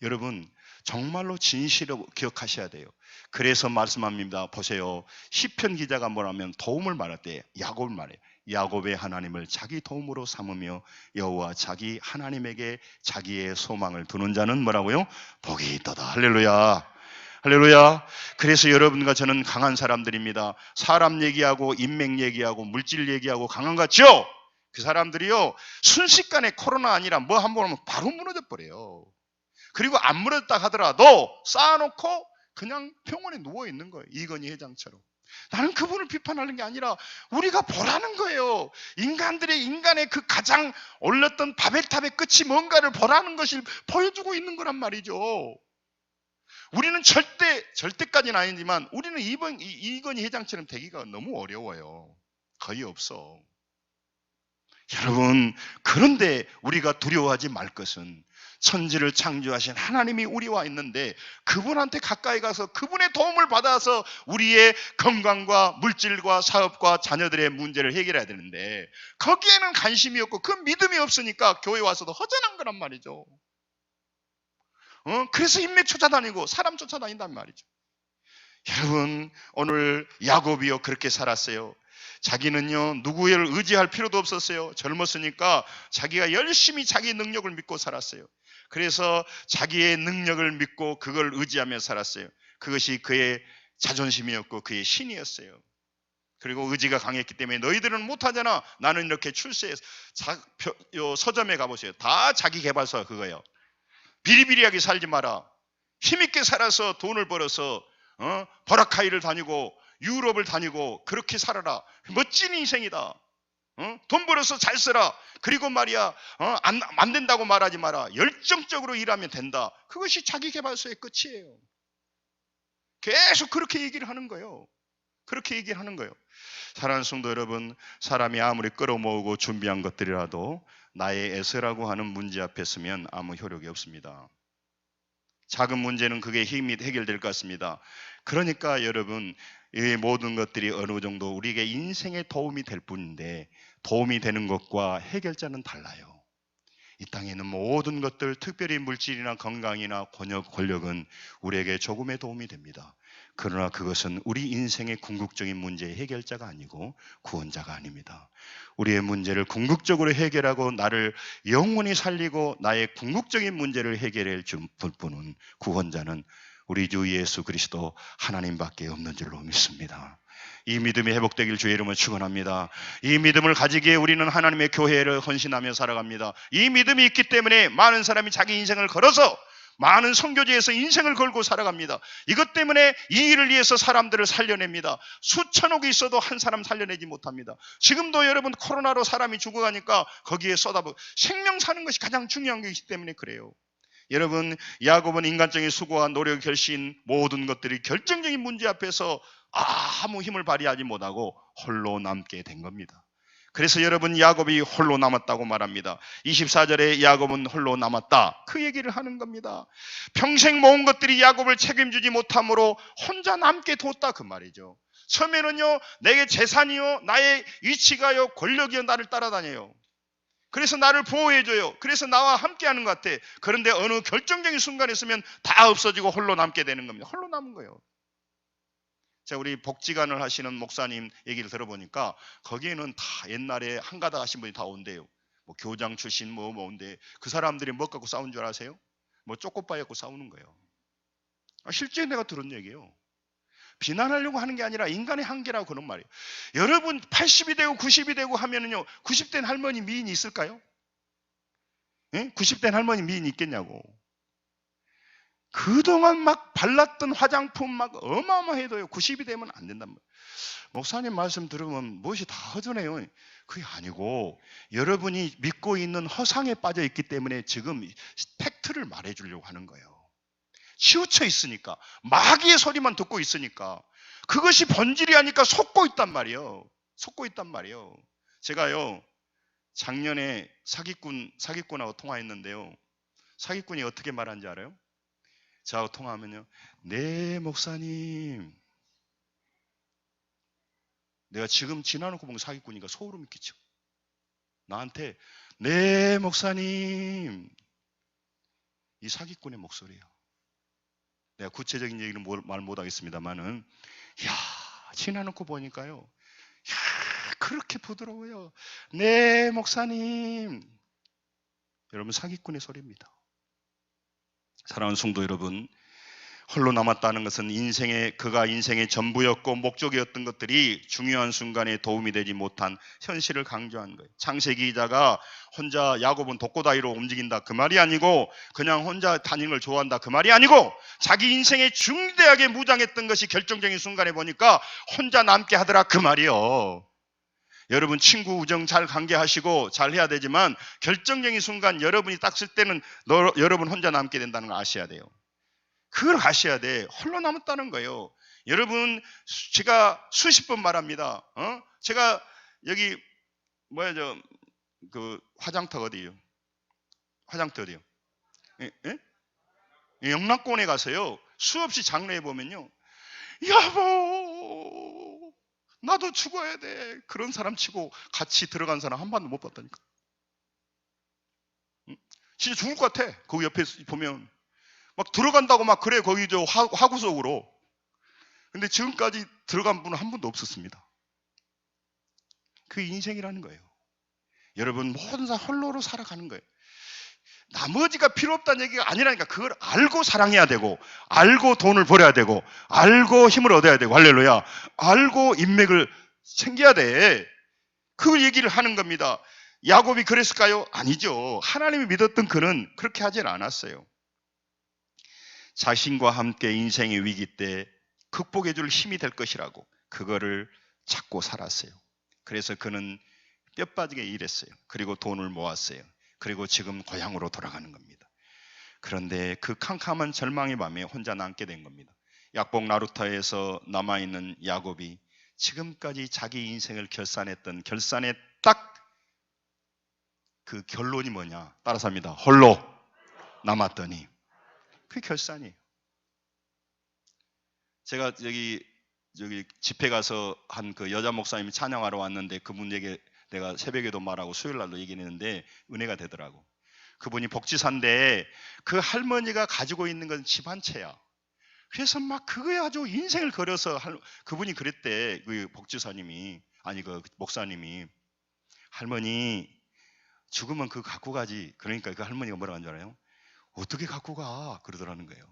여러분, 정말로 진실로 기억하셔야 돼요. 그래서 말씀합니다. 보세요. 시편 기자가 뭐라면 도움을 말할 때 야곱을 말해요. 야곱의 하나님을 자기 도움으로 삼으며 여호와 자기 하나님에게 자기의 소망을 두는 자는 뭐라고요? 복이 있도다. 할렐루야. 할렐루야. 그래서 여러분과 저는 강한 사람들입니다. 사람 얘기하고 인맥 얘기하고 물질 얘기하고 강한 것 같죠? 그 사람들이요, 순식간에 코로나 아니라 뭐 한번 하면 바로 무너져 버려요. 그리고 안 무너졌다 하더라도 쌓아놓고 그냥 병원에 누워있는 거예요. 이건희 회장처럼. 나는 그분을 비판하는 게 아니라 우리가 보라는 거예요. 인간의 그 가장 올렸던 바벨탑의 끝이 뭔가를 보라는 것을 보여주고 있는 거란 말이죠. 우리는 절대까지는 아니지만 우리는 이건희 회장처럼 되기가 너무 어려워요. 거의 없어. 여러분, 그런데 우리가 두려워하지 말 것은 천지를 창조하신 하나님이 우리와 있는데, 그분한테 가까이 가서 그분의 도움을 받아서 우리의 건강과 물질과 사업과 자녀들의 문제를 해결해야 되는데, 거기에는 관심이 없고 그 믿음이 없으니까 교회 와서도 허전한 거란 말이죠. 그래서 인맥 쫓아다니고 사람 쫓아다닌단 말이죠. 여러분, 오늘 야곱이요 그렇게 살았어요. 자기는요 누구를 의지할 필요도 없었어요. 젊었으니까 자기가 열심히 자기 능력을 믿고 살았어요. 그래서 자기의 능력을 믿고 그걸 의지하며 살았어요. 그것이 그의 자존심이었고 그의 신이었어요. 그리고 의지가 강했기 때문에 너희들은 못하잖아. 나는 이렇게 출세해서 서점에 가보세요. 다 자기 개발서 그거예요. 비리비리하게 살지 마라. 힘있게 살아서 돈을 벌어서 버라카이를 다니고 유럽을 다니고 그렇게 살아라. 멋진 인생이다. 돈 벌어서 잘 써라. 그리고 말이야, 안 된다고 말하지 마라. 열정적으로 일하면 된다. 그것이 자기계발서의 끝이에요. 계속 그렇게 얘기를 하는 거예요. 그렇게 얘기를 하는 거예요. 사랑하는 성도 여러분, 사람이 아무리 끌어모으고 준비한 것들이라도 나의 애서라고 하는 문제 앞에 서면 아무 효력이 없습니다. 작은 문제는 그게 힘이 해결될 것 같습니다. 그러니까 여러분, 이 모든 것들이 어느 정도 우리에게 인생에 도움이 될 뿐인데, 도움이 되는 것과 해결자는 달라요. 이 땅에 있는 모든 것들, 특별히 물질이나 건강이나 권력은 우리에게 조금의 도움이 됩니다. 그러나 그것은 우리 인생의 궁극적인 문제의 해결자가 아니고 구원자가 아닙니다. 우리의 문제를 궁극적으로 해결하고 나를 영원히 살리고 나의 궁극적인 문제를 해결해 줄 분은, 구원자는 우리 주 예수 그리스도 하나님밖에 없는 줄로 믿습니다. 이 믿음이 회복되길 주의 이름으로 축원합니다. 이 믿음을 가지기에 우리는 하나님의 교회를 헌신하며 살아갑니다. 이 믿음이 있기 때문에 많은 사람이 자기 인생을 걸어서, 많은 선교지에서 인생을 걸고 살아갑니다. 이것 때문에 이 일을 위해서 사람들을 살려냅니다. 수천억이 있어도 한 사람 살려내지 못합니다. 지금도 여러분 코로나로 사람이 죽어가니까 거기에 쏟아붓고, 생명 사는 것이 가장 중요한 것이기 때문에 그래요. 여러분, 야곱은 인간적인 수고와 노력, 결심, 모든 것들이 결정적인 문제 앞에서 아무 힘을 발휘하지 못하고 홀로 남게 된 겁니다. 그래서 여러분, 야곱이 홀로 남았다고 말합니다. 24절에 야곱은 홀로 남았다, 그 얘기를 하는 겁니다. 평생 모은 것들이 야곱을 책임지지 못함으로 혼자 남게 뒀다, 그 말이죠. 처음에는요, 내게 재산이요, 나의 위치가요, 권력이요, 나를 따라다녀요. 그래서 나를 보호해줘요. 그래서 나와 함께하는 것 같아. 그런데 어느 결정적인 순간에 있으면 다 없어지고 홀로 남게 되는 겁니다. 홀로 남은 거예요. 제가 우리 복지관을 하시는 목사님 얘기를 들어보니까 거기에는 다 옛날에 한가닥 하신 분이 다 온대요. 뭐 교장 출신 뭐 온대. 그 사람들이 뭐 갖고 싸운 줄 아세요? 뭐 쪼꼬빠 갖고 싸우는 거예요. 실제 내가 들은 얘기예요. 비난하려고 하는 게 아니라 인간의 한계라고 그런 말이에요. 여러분 80이 되고 90이 되고 하면은요, 90된 할머니 미인이 있을까요? 예? 90된 할머니 미인이 있겠냐고. 그동안 막 발랐던 화장품 막 어마어마해도요, 90이 되면 안 된단 말이에요. 목사님 말씀 들으면 무엇이 다 허전해요. 그게 아니고 여러분이 믿고 있는 허상에 빠져 있기 때문에 지금 팩트를 말해주려고 하는 거예요. 치우쳐 있으니까, 마귀의 소리만 듣고 있으니까, 그것이 본질이 아니까 속고 있단 말이에요. 속고 있단 말이에요. 제가요, 작년에 사기꾼하고 통화했는데요, 사기꾼이 어떻게 말하는지 알아요? 저하고 통화하면요, 네 목사님, 내가 지금 지나놓고 본 사기꾼이니까 소름이 끼쳐. 나한테 네 목사님, 이 사기꾼의 목소리예요. 내가 구체적인 얘기는 말 못하겠습니다만은, 이야, 지나놓고 보니까요, 이야, 그렇게 부드러워요. 네 목사님. 여러분, 사기꾼의 소리입니다. 사랑하는 성도 여러분, 홀로 남았다는 것은 그가 인생의 전부였고 목적이었던 것들이 중요한 순간에 도움이 되지 못한 현실을 강조한 거예요. 창세기 기자가 혼자 야곱은 독고다이로 움직인다, 그 말이 아니고, 그냥 혼자 다니는 걸 좋아한다, 그 말이 아니고, 자기 인생에 중대하게 무장했던 것이 결정적인 순간에 보니까 혼자 남게 하더라, 그 말이요. 여러분, 친구 우정 잘 관계하시고 잘 해야 되지만 결정적인 순간 여러분이 딱 쓸 때는 여러분 혼자 남게 된다는 걸 아셔야 돼요. 그걸 아셔야 돼. 홀로 남았다는 거예요. 여러분, 제가 수십 번 말합니다. 제가 여기 그 화장터 어디요? 화장터 어디요? 예? 영락권에 가서요, 수없이 장례에 보면요, 여보, 나도 죽어야 돼, 그런 사람 치고 같이 들어간 사람 한 번도 못 봤다니까. 진짜 죽을 것 같아. 거기 옆에 보면 막 들어간다고 막 그래, 거기 저 화구 속으로. 근데 지금까지 들어간 분은 한 분도 없었습니다. 그 인생이라는 거예요. 여러분, 모든 사람 홀로로 살아가는 거예요. 나머지가 필요 없다는 얘기가 아니라니까. 그걸 알고 사랑해야 되고, 알고 돈을 벌어야 되고, 알고 힘을 얻어야 되고, 할렐루야, 알고 인맥을 챙겨야 돼. 그 얘기를 하는 겁니다. 야곱이 그랬을까요? 아니죠. 하나님이 믿었던 그는 그렇게 하질 않았어요. 자신과 함께 인생의 위기 때 극복해 줄 힘이 될 것이라고 그거를 찾고 살았어요. 그래서 그는 뼈 빠지게 일했어요. 그리고 돈을 모았어요. 그리고 지금 고향으로 돌아가는 겁니다. 그런데 그 캄캄한 절망의 밤에 혼자 남게 된 겁니다. 약복 나루터에서 남아있는 야곱이 지금까지 자기 인생을 결산했던 결산의 딱 그 결론이 뭐냐? 따라서 합니다. 홀로 남았더니 그게 결산이에요. 제가 여기 집회 가서 한 그 여자 목사님이 찬양하러 왔는데 그분에게 내가 새벽에도 말하고 수요일 날도 얘기했는데 은혜가 되더라고. 그분이 복지사인데 그 할머니가 가지고 있는 건 집 한 채야. 그래서 막 그거에 아주 인생을 걸어서 그분이 그랬대. 그 복지사님이 아니 그 목사님이 할머니 죽으면 그거 갖고 가지. 그러니까 그 할머니가 뭐라고 한 줄 알아요? 어떻게 갖고 가? 그러더라는 거예요.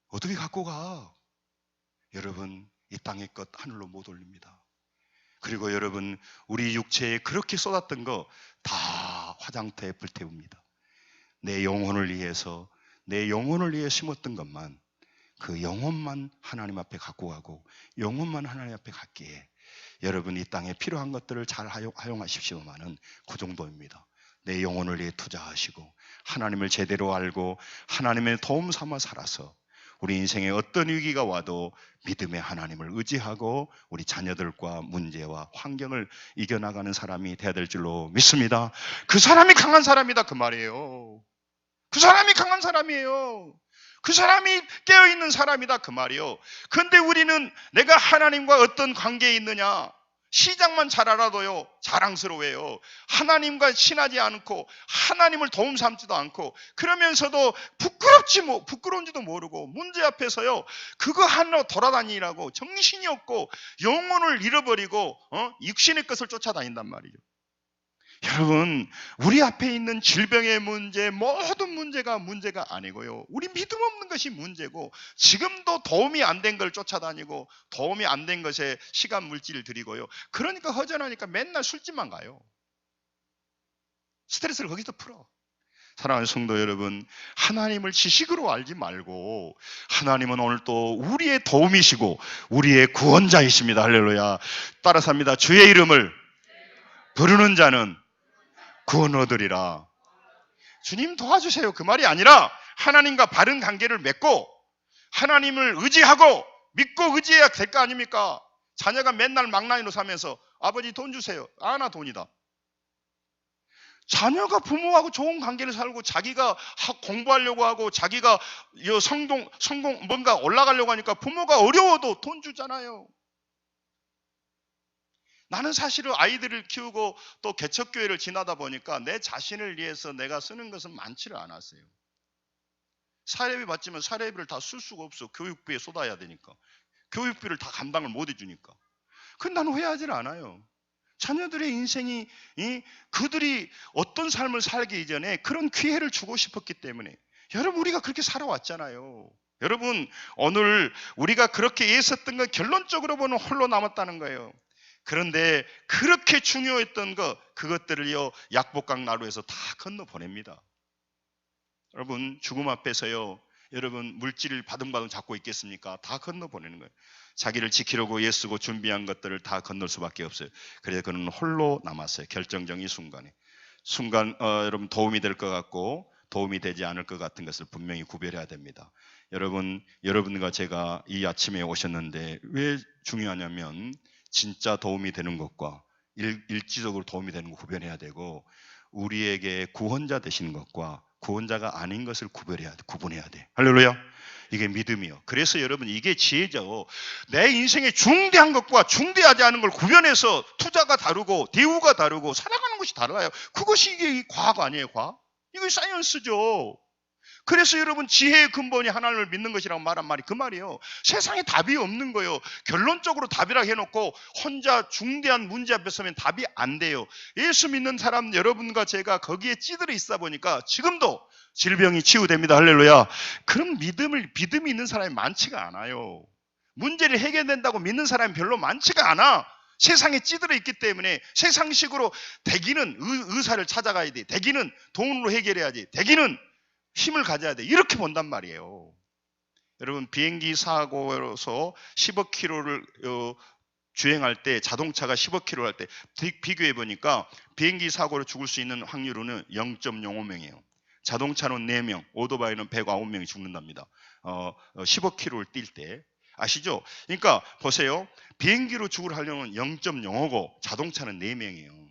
어떻게 갖고 가? 여러분 이 땅의 것 하늘로 못 올립니다. 그리고 여러분 우리 육체에 그렇게 쏟았던 거 다 화장터에 불태웁니다. 내 영혼을 위해서 내 영혼을 위해 심었던 것만 그 영혼만 하나님 앞에 갖고 가고 영혼만 하나님 앞에 갖기에 여러분 이 땅에 필요한 것들을 잘 활용하십시오만은 그 정도입니다. 내 영혼을 위해 투자하시고 하나님을 제대로 알고 하나님의 도움 삼아 살아서 우리 인생에 어떤 위기가 와도 믿음의 하나님을 의지하고 우리 자녀들과 문제와 환경을 이겨나가는 사람이 되어야 될 줄로 믿습니다. 그 사람이 강한 사람이다 그 말이에요. 그 사람이 강한 사람이에요. 그 사람이 깨어있는 사람이다 그 말이에요. 그런데 우리는 내가 하나님과 어떤 관계에 있느냐 시작만 잘 알아도요 자랑스러워해요. 하나님과 친하지 않고 하나님을 도움 삼지도 않고 그러면서도 부끄러운지도 모르고 문제 앞에서요 그거 하나 돌아다니라고 정신이 없고 영혼을 잃어버리고 육신의 것을 쫓아다닌단 말이죠. 여러분 우리 앞에 있는 질병의 문제 모든 문제가 아니고요 우리 믿음 없는 것이 문제고 지금도 도움이 안 된 걸 쫓아다니고 도움이 안 된 것에 시간 물질을 들이고요 그러니까 허전하니까 맨날 술집만 가요. 스트레스를 거기서 풀어. 사랑하는 성도 여러분 하나님을 지식으로 알지 말고 하나님은 오늘 또 우리의 도움이시고 우리의 구원자이십니다. 할렐루야. 따라서 합니다. 주의 이름을 부르는 자는 구원 얻으리라. 주님 도와주세요 그 말이 아니라 하나님과 바른 관계를 맺고 하나님을 의지하고 믿고 의지해야 될 거 아닙니까? 자녀가 맨날 망나니로 사면서 아버지 돈 주세요. 아 나 돈이다. 자녀가 부모하고 좋은 관계를 살고 자기가 공부하려고 하고 자기가 성공 뭔가 올라가려고 하니까 부모가 어려워도 돈 주잖아요. 나는 사실은 아이들을 키우고 또 개척교회를 지나다 보니까 내 자신을 위해서 내가 쓰는 것은 많지를 않았어요. 사례비 받지만 사례비를 다 쓸 수가 없어. 교육비에 쏟아야 되니까. 교육비를 다 감당을 못 해주니까. 그건 나는 후회하지 않아요. 자녀들의 인생이 그들이 어떤 삶을 살기 이전에 그런 기회를 주고 싶었기 때문에 여러분 우리가 그렇게 살아왔잖아요. 여러분 오늘 우리가 그렇게 애썼던 건 결론적으로 보면 홀로 남았다는 거예요. 그런데 그렇게 중요했던 그것들을요 약복강 나루에서 다 건너 보냅니다. 여러분 죽음 앞에서요 여러분 물질을 바둥바둥 잡고 있겠습니까? 다 건너 보내는 거예요. 자기를 지키려고 애쓰고 준비한 것들을 다 건널 수밖에 없어요. 그래서 그는 홀로 남았어요. 결정적인 순간 여러분 도움이 될 것 같고 도움이 되지 않을 것 같은 것을 분명히 구별해야 됩니다. 여러분과 제가 이 아침에 오셨는데 왜 중요하냐면 진짜 도움이 되는 것과 일지적으로 도움이 되는 거 구별해야 되고 우리에게 구원자 되시는 것과 구원자가 아닌 것을 구분해야 돼. 할렐루야. 이게 믿음이요. 그래서 여러분 이게 지혜죠. 내 인생에 중대한 것과 중대하지 않은 걸 구별해서 투자가 다르고 대우가 다르고 살아가는 것이 달라요. 그것이 이게 과학 아니에요, 과학? 이거 사이언스죠. 그래서 여러분 지혜의 근본이 하나님을 믿는 것이라고 말한 말이 그 말이에요. 세상에 답이 없는 거예요. 결론적으로 답이라 해놓고 혼자 중대한 문제 앞에 서면 답이 안 돼요. 예수 믿는 사람 여러분과 제가 거기에 찌들어 있다 보니까 지금도 질병이 치유됩니다. 할렐루야. 그런 믿음이 있는 사람이 많지가 않아요. 문제를 해결된다고 믿는 사람이 별로 많지가 않아. 세상에 찌들어 있기 때문에 세상식으로 대기는 의사를 찾아가야 돼. 대기는 돈으로 해결해야지. 대기는 힘을 가져야 돼. 이렇게 본단 말이에요. 여러분 비행기 사고로서 10억 킬로를 주행할 때 자동차가 15km 할 때 비교해 보니까 비행기 사고로 죽을 수 있는 확률은 0.05명이에요. 자동차는 4명, 오토바이는 109명이 죽는답니다. 15km를 뛸 때. 아시죠? 그러니까 보세요. 비행기로 죽을 하려면 0.05고 자동차는 4명이에요.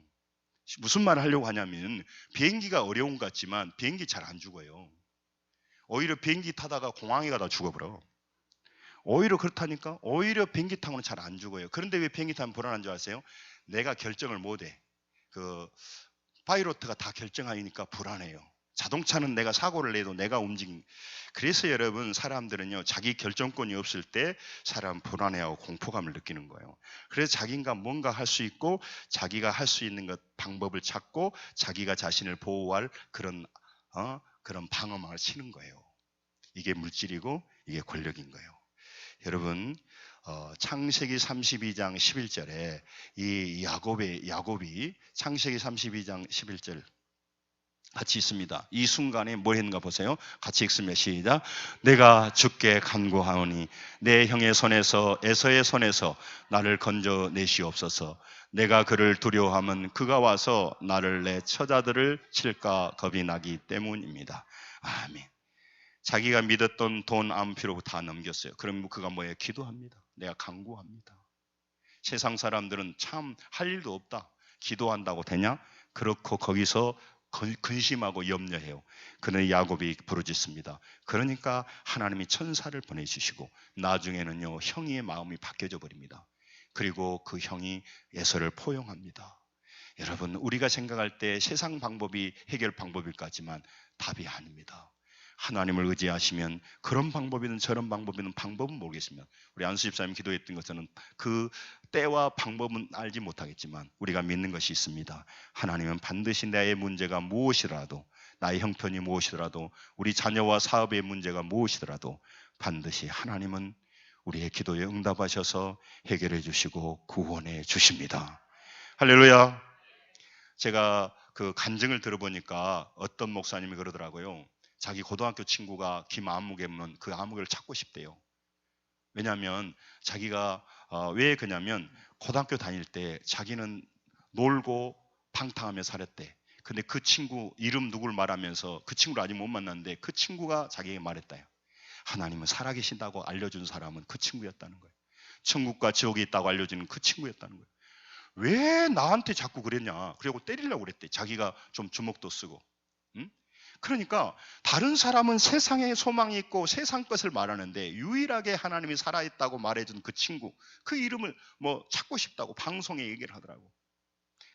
무슨 말을 하려고 하냐면 비행기가 어려운 것 같지만 비행기 잘 안 죽어요. 오히려 비행기 타다가 공항에 가다 죽어버려. 오히려 그렇다니까. 오히려 비행기 타고는 잘 안 죽어요. 그런데 왜 비행기 타면 불안한 줄 아세요? 내가 결정을 못해. 파이로트가 다 결정하니까 불안해요. 자동차는 내가 사고를 내도 내가 움직인. 그래서 여러분 사람들은요 자기 결정권이 없을 때 사람 불안해하고 공포감을 느끼는 거예요. 그래서 자기가 뭔가 할 수 있고 자기가 할 수 있는 것 방법을 찾고 자기가 자신을 보호할 그런 방어망을 치는 거예요. 이게 물질이고 이게 권력인 거예요. 여러분 창세기 32장 11절에 이 야곱이 창세기 32장 11절 같이 있습니다. 이 순간에 뭘 했는가 보세요. 같이 읽으면 시작. 내가 주께 간구하오니 내 형의 손에서 에서의 손에서 나를 건져내시옵소서. 내가 그를 두려워하면 그가 와서 나를 내 처자들을 칠까 겁이 나기 때문입니다. 아멘. 자기가 믿었던 돈 암필로 다 넘겼어요. 그럼 그가 뭐예요? 기도합니다. 내가 간구합니다. 세상 사람들은 참 할 일도 없다. 기도한다고 되냐? 그렇고 거기서 근심하고 염려해요. 그는 야곱이 부르짖습니다. 그러니까 하나님이 천사를 보내주시고 나중에는요 형의 마음이 바뀌어져 버립니다. 그리고 그 형이 에서를 포용합니다. 여러분 우리가 생각할 때 세상 방법이 해결 방법일 것 같지만 답이 아닙니다. 하나님을 의지하시면 그런 방법이든 저런 방법이든 방법은 모르겠습니다. 우리 안수 집사님 기도했던 것은 그 때와 방법은 알지 못하겠지만 우리가 믿는 것이 있습니다. 하나님은 반드시 나의 문제가 무엇이라도 나의 형편이 무엇이더라도 우리 자녀와 사업의 문제가 무엇이더라도 반드시 하나님은 우리의 기도에 응답하셔서 해결해 주시고 구원해 주십니다. 할렐루야. 제가 그 간증을 들어보니까 어떤 목사님이 그러더라고요. 자기 고등학교 친구가 김아무개면 그 아무개를 찾고 싶대요. 왜냐하면 자기가 왜 그러냐면 고등학교 다닐 때 자기는 놀고 방탕하며 살았대. 근데 그 친구 이름 누굴 말하면서 그 친구를 아직 못 만났는데 그 친구가 자기에게 말했다요. 하나님은 살아계신다고 알려준 사람은 그 친구였다는 거예요. 천국과 지옥이 있다고 알려주는 그 친구였다는 거예요. 왜 나한테 자꾸 그랬냐. 그리고 때리려고 그랬대. 자기가 좀 주먹도 쓰고. 응? 그러니까 다른 사람은 세상에 소망이 있고 세상 것을 말하는데 유일하게 하나님이 살아있다고 말해준 그 친구 그 이름을 찾고 싶다고 방송에 얘기를 하더라고.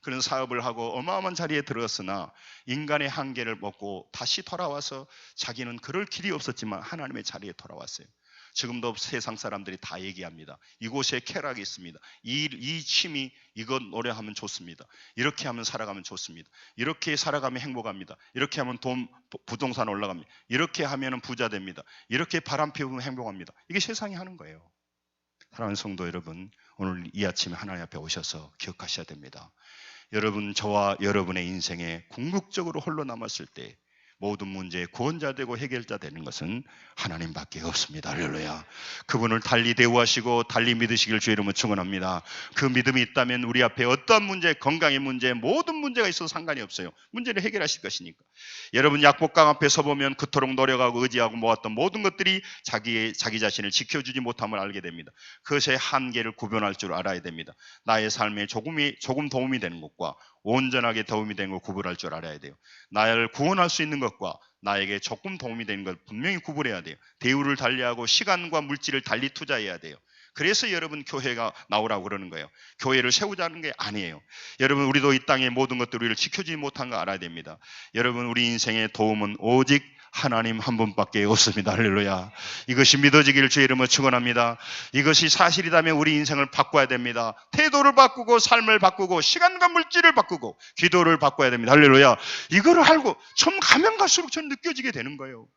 그런 사업을 하고 어마어마한 자리에 들었으나 인간의 한계를 먹고 다시 돌아와서 자기는 그럴 길이 없었지만 하나님의 자리에 돌아왔어요. 지금도 세상 사람들이 다 얘기합니다. 이곳에 쾌락이 있습니다. 이 취미 이것 노래하면 좋습니다. 이렇게 하면 살아가면 좋습니다. 이렇게 살아가면 행복합니다. 이렇게 하면 부동산 올라갑니다. 이렇게 하면 부자 됩니다. 이렇게 바람 피우면 행복합니다. 이게 세상이 하는 거예요. 사랑하는 성도 여러분, 오늘 이 아침에 하나님 앞에 오셔서 기억하셔야 됩니다. 여러분, 저와 여러분의 인생에 궁극적으로 홀로 남았을 때 모든 문제의 구원자 되고 해결자 되는 것은 하나님밖에 없습니다. 할렐루야. 그분을 달리 대우하시고 달리 믿으시길 주의 이름으로 축원합니다. 그 믿음이 있다면 우리 앞에 어떠한 문제, 건강의 문제, 모든 문제가 있어도 상관이 없어요. 문제를 해결하실 것이니까. 여러분 약복강 앞에 서보면 그토록 노력하고 의지하고 모았던 모든 것들이 자기 자신을 지켜주지 못함을 알게 됩니다. 그것의 한계를 구별할 줄 알아야 됩니다. 나의 삶에 조금 도움이 되는 것과 온전하게 도움이 되는 걸 구분할 줄 알아야 돼요. 나를 구원할 수 있는 것과 나에게 조금 도움이 되는 걸 분명히 구분해야 돼요. 대우를 달리하고 시간과 물질을 달리 투자해야 돼요. 그래서 여러분 교회가 나오라고 그러는 거예요. 교회를 세우자는 게 아니에요. 여러분 우리도 이 땅의 모든 것들 우리를 지켜주지 못한 거 알아야 됩니다. 여러분 우리 인생의 도움은 오직 하나님 한 분밖에 없습니다. 할렐루야. 이것이 믿어지기를 주의 이름으로 축원합니다. 이것이 사실이라면 우리 인생을 바꿔야 됩니다. 태도를 바꾸고 삶을 바꾸고 시간과 물질을 바꾸고 기도를 바꿔야 됩니다. 할렐루야. 이거를 알고 좀 가면 갈수록 전 느껴지게 되는 거예요.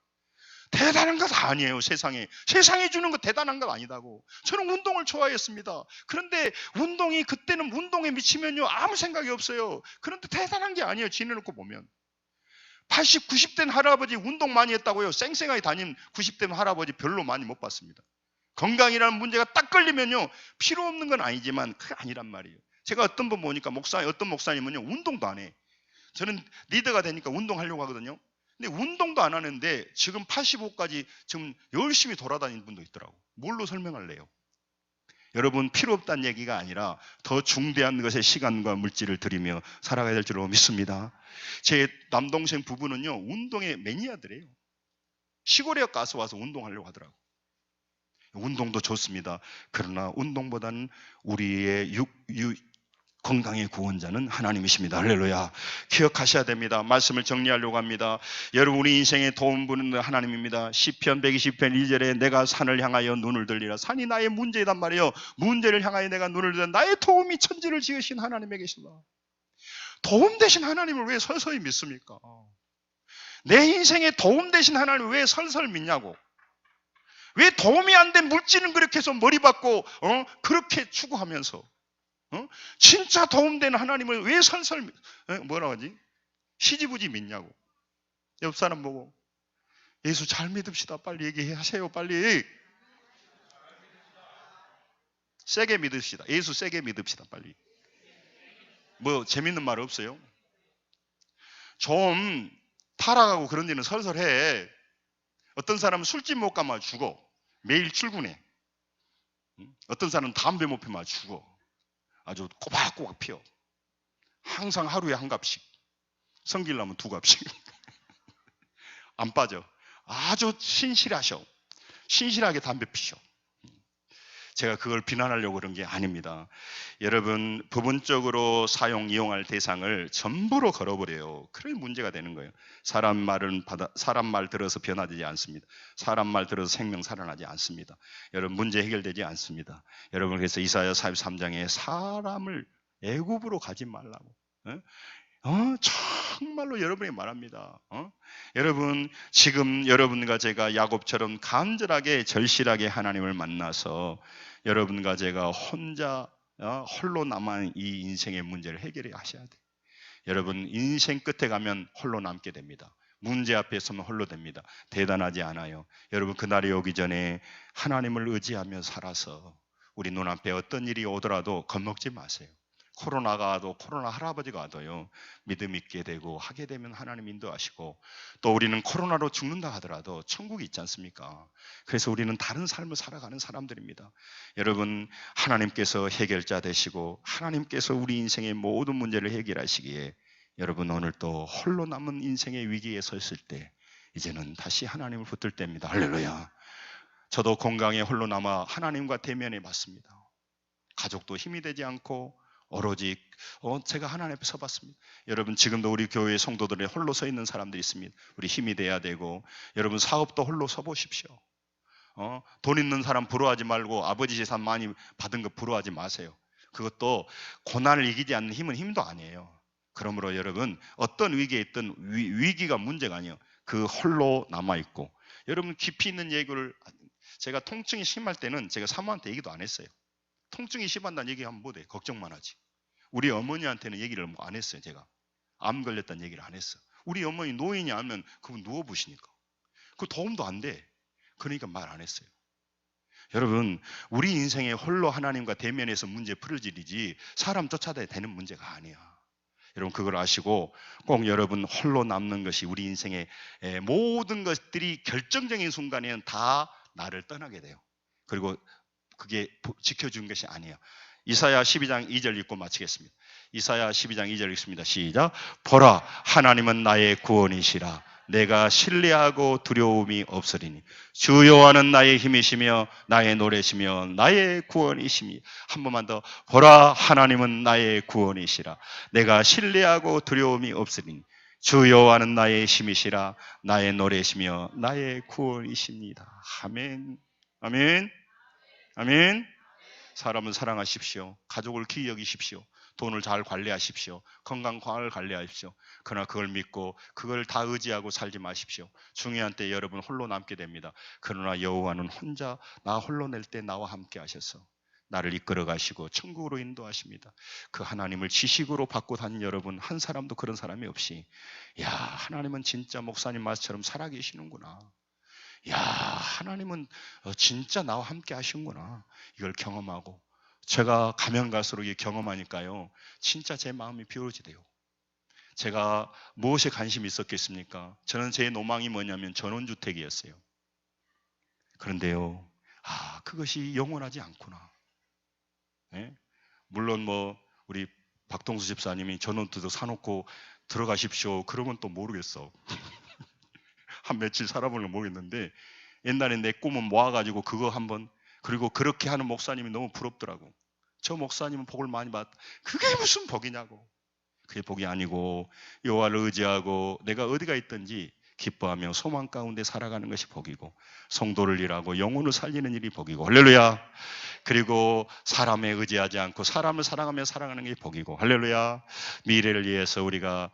대단한 것 아니에요. 세상에 주는 거 대단한 것 아니다고. 저는 운동을 좋아했습니다. 그런데 운동이 그때는 운동에 미치면요 아무 생각이 없어요. 그런데 대단한 게 아니에요. 지내놓고 보면 80, 90된 할아버지 운동 많이 했다고요. 쌩쌩하게 다닌 90된 할아버지 별로 많이 못 봤습니다. 건강이라는 문제가 딱 걸리면요, 필요 없는 건 아니지만 그게 아니란 말이에요. 제가 어떤 분 보니까 어떤 목사님은요, 운동도 안 해. 저는 리더가 되니까 운동하려고 하거든요. 근데 운동도 안 하는데 지금 85까지 지금 열심히 돌아다니는 분도 있더라고. 뭘로 설명할래요? 여러분, 필요 없다는 얘기가 아니라 더 중대한 것에 시간과 물질을 들이며 살아가야 될 줄로 믿습니다. 제 남동생 부부는요, 운동의 매니아들이에요. 시골에 가서 와서 운동하려고 하더라고. 운동도 좋습니다. 그러나 운동보다는 우리의 건강의 구원자는 하나님이십니다. 할렐루야. 기억하셔야 됩니다. 말씀을 정리하려고 합니다. 여러분, 우리 인생에 도움 부는 하나님입니다. 시편 120편 2절에 내가 산을 향하여 눈을 들리라. 산이 나의 문제이단 말이에요. 문제를 향하여 내가 눈을 들리라. 나의 도움이 천지를 지으신 하나님에 계시다. 도움 되신 하나님을 왜 서서히 믿습니까? 내 인생에 도움 되신 하나님을 왜 설설 믿냐고. 왜 도움이 안 된 물질은 그렇게 해서 머리 받고 그렇게 추구하면서 진짜 도움되는 하나님을 왜 설설 뭐라고 하지? 시지부지 믿냐고. 옆 사람 보고 예수 잘 믿읍시다. 빨리 얘기하세요. 빨리. 세게 믿읍시다. 예수 세게 믿읍시다. 빨리. 뭐 재밌는 말 없어요? 좀 타락하고 그런 데는 설설해. 어떤 사람은 술집 못 가면 죽어. 매일 출근해. 어떤 사람은 담배 못 피면 죽어. 아주 꼬박꼬박 피워. 항상 하루에 한 갑씩. 성기려면 2갑씩. 안 빠져. 아주 신실하셔. 신실하게 담배 피셔. 제가 그걸 비난하려고 그런 게 아닙니다. 여러분, 부분적으로 이용할 대상을 전부로 걸어버려요. 그래 문제가 되는 거예요. 사람 말 들어서 변화되지 않습니다. 사람 말 들어서 생명 살아나지 않습니다. 여러분, 문제 해결되지 않습니다. 여러분, 그래서 이사야 43장에 사람을 애굽으로 가지 말라고. 정말로 여러분이 말합니다. 여러분, 지금 여러분과 제가 야곱처럼 간절하게 절실하게 하나님을 만나서 여러분과 제가 혼자 홀로 남은 이 인생의 문제를 해결해 하셔야 돼요. 여러분, 인생 끝에 가면 홀로 남게 됩니다. 문제 앞에 서면 홀로 됩니다. 대단하지 않아요. 여러분, 그날이 오기 전에 하나님을 의지하며 살아서 우리 눈앞에 어떤 일이 오더라도 겁먹지 마세요. 코로나가 와도 코로나 할아버지가 와도요, 믿음 있게 되고 하게 되면 하나님 인도하시고, 또 우리는 코로나로 죽는다 하더라도 천국이 있지 않습니까? 그래서 우리는 다른 삶을 살아가는 사람들입니다. 여러분, 하나님께서 해결자 되시고 하나님께서 우리 인생의 모든 문제를 해결하시기에 여러분, 오늘 또 홀로 남은 인생의 위기에 섰을 때 이제는 다시 하나님을 붙들 때입니다. 할렐루야. 저도 건강에 홀로 남아 하나님과 대면해 봤습니다. 가족도 힘이 되지 않고 오로지 제가 하나님 앞에 서봤습니다. 여러분, 지금도 우리 교회 성도들이 홀로 서 있는 사람들이 있습니다. 우리 힘이 돼야 되고, 여러분 사업도 홀로 서보십시오. 돈 있는 사람 부러워하지 말고 아버지 재산 많이 받은 거 부러워하지 마세요. 그것도 고난을 이기지 않는 힘은 힘도 아니에요. 그러므로 여러분, 어떤 위기에 있든 위기가 문제가 아니에요. 그 홀로 남아있고, 여러분 깊이 있는 얘기를, 제가 통증이 심할 때는 제가 사모한테 얘기도 안 했어요. 통증이 심한다는 얘기하면 못해. 걱정만 하지. 우리 어머니한테는 얘기를 안 했어요. 제가 암 걸렸다는 얘기를 안 했어. 우리 어머니 노인이 하면 그분 누워보시니까 그 도움도 안 돼. 그러니까 말 안 했어요. 여러분, 우리 인생에 홀로 하나님과 대면해서 문제 풀을 일이지 사람 쫓아다녀야 되는 문제가 아니야. 여러분, 그걸 아시고 꼭 여러분, 홀로 남는 것이 우리 인생의 모든 것들이 결정적인 순간에는 다 나를 떠나게 돼요. 그리고 그게 지켜준 것이 아니에요. 이사야 12장 2절 읽고 마치겠습니다. 이사야 12장 2절 읽습니다. 시작. 보라, 하나님은 나의 구원이시라. 내가 신뢰하고 두려움이 없으리니 주 여호와는 나의 힘이시며 나의 노래시며 나의 구원이시니. 한 번만 더. 보라, 하나님은 나의 구원이시라. 내가 신뢰하고 두려움이 없으리니 주 여호와는 나의 힘이시라. 나의 노래시며 나의 구원이십니다. 아멘. 아멘. 아멘. 사람은 사랑하십시오. 가족을 귀히 여기십시오. 돈을 잘 관리하십시오. 건강 잘 관리하십시오. 그러나 그걸 믿고 그걸 다 의지하고 살지 마십시오. 중요한 때 여러분 홀로 남게 됩니다. 그러나 여호와는 혼자 나 홀로 낼 때 나와 함께 하셔서 나를 이끌어 가시고 천국으로 인도하십니다. 그 하나님을 지식으로 받고 다닌 여러분 한 사람도 그런 사람이 없이, 야, 하나님은 진짜 목사님 말씀처럼 살아계시는구나. 야, 하나님은 진짜 나와 함께 하시는구나. 이걸 경험하고 제가 가면 갈수록 이 경험하니까요, 진짜 제 마음이 비워지대요. 제가 무엇에 관심이 있었겠습니까? 저는 제 노망이 뭐냐면 전원주택이었어요. 그런데요, 그것이 영원하지 않구나. 예? 물론 뭐 우리 박동수 집사님이 전원주택 사놓고 들어가십시오, 그러면 또 모르겠어. 한 며칠 살아보려면 모르겠는데, 옛날에 내 꿈은 모아가지고 그거 한번, 그리고 그렇게 하는 목사님이 너무 부럽더라고. 저 목사님은 복을 많이 받, 그게 무슨 복이냐고. 그게 복이 아니고 여호와를 의지하고 내가 어디가 있든지 기뻐하며 소망 가운데 살아가는 것이 복이고, 성도를 일하고 영혼을 살리는 일이 복이고, 할렐루야. 그리고 사람에 의지하지 않고 사람을 사랑하며 살아가는 게 복이고, 할렐루야. 미래를 위해서 우리가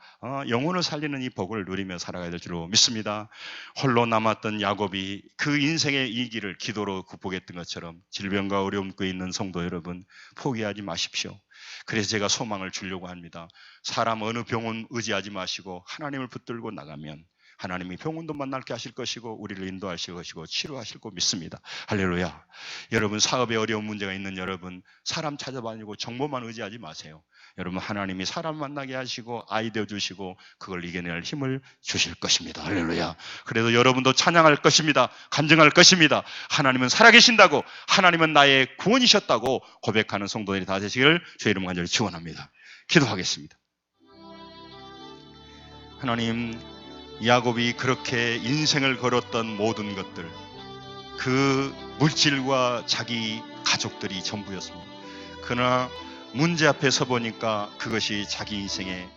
영혼을 살리는 이 복을 누리며 살아가야 될 줄로 믿습니다. 홀로 남았던 야곱이 그 인생의 이 길을 기도로 극복했던 것처럼 질병과 어려움과 있는 성도 여러분, 포기하지 마십시오. 그래서 제가 소망을 주려고 합니다. 사람 어느 병원 의지하지 마시고 하나님을 붙들고 나가면 하나님이 병원도 만나게 하실 것이고 우리를 인도하실 것이고 치료하실 거 믿습니다. 할렐루야. 여러분, 사업에 어려운 문제가 있는 여러분, 사람 찾아다니고 정보만 의지하지 마세요. 여러분, 하나님이 사람 만나게 하시고 아이디어 주시고 그걸 이겨낼 힘을 주실 것입니다. 할렐루야. 그래도 여러분도 찬양할 것입니다. 간증할 것입니다. 하나님은 살아계신다고, 하나님은 나의 구원이셨다고 고백하는 성도들이 다 되시기를 주의 이름 간절히 축원합니다. 기도하겠습니다. 하나님, 야곱이 그렇게 인생을 걸었던 모든 것들, 그 물질과 자기 가족들이 전부였습니다. 그러나 문제 앞에 서 보니까 그것이 자기 인생의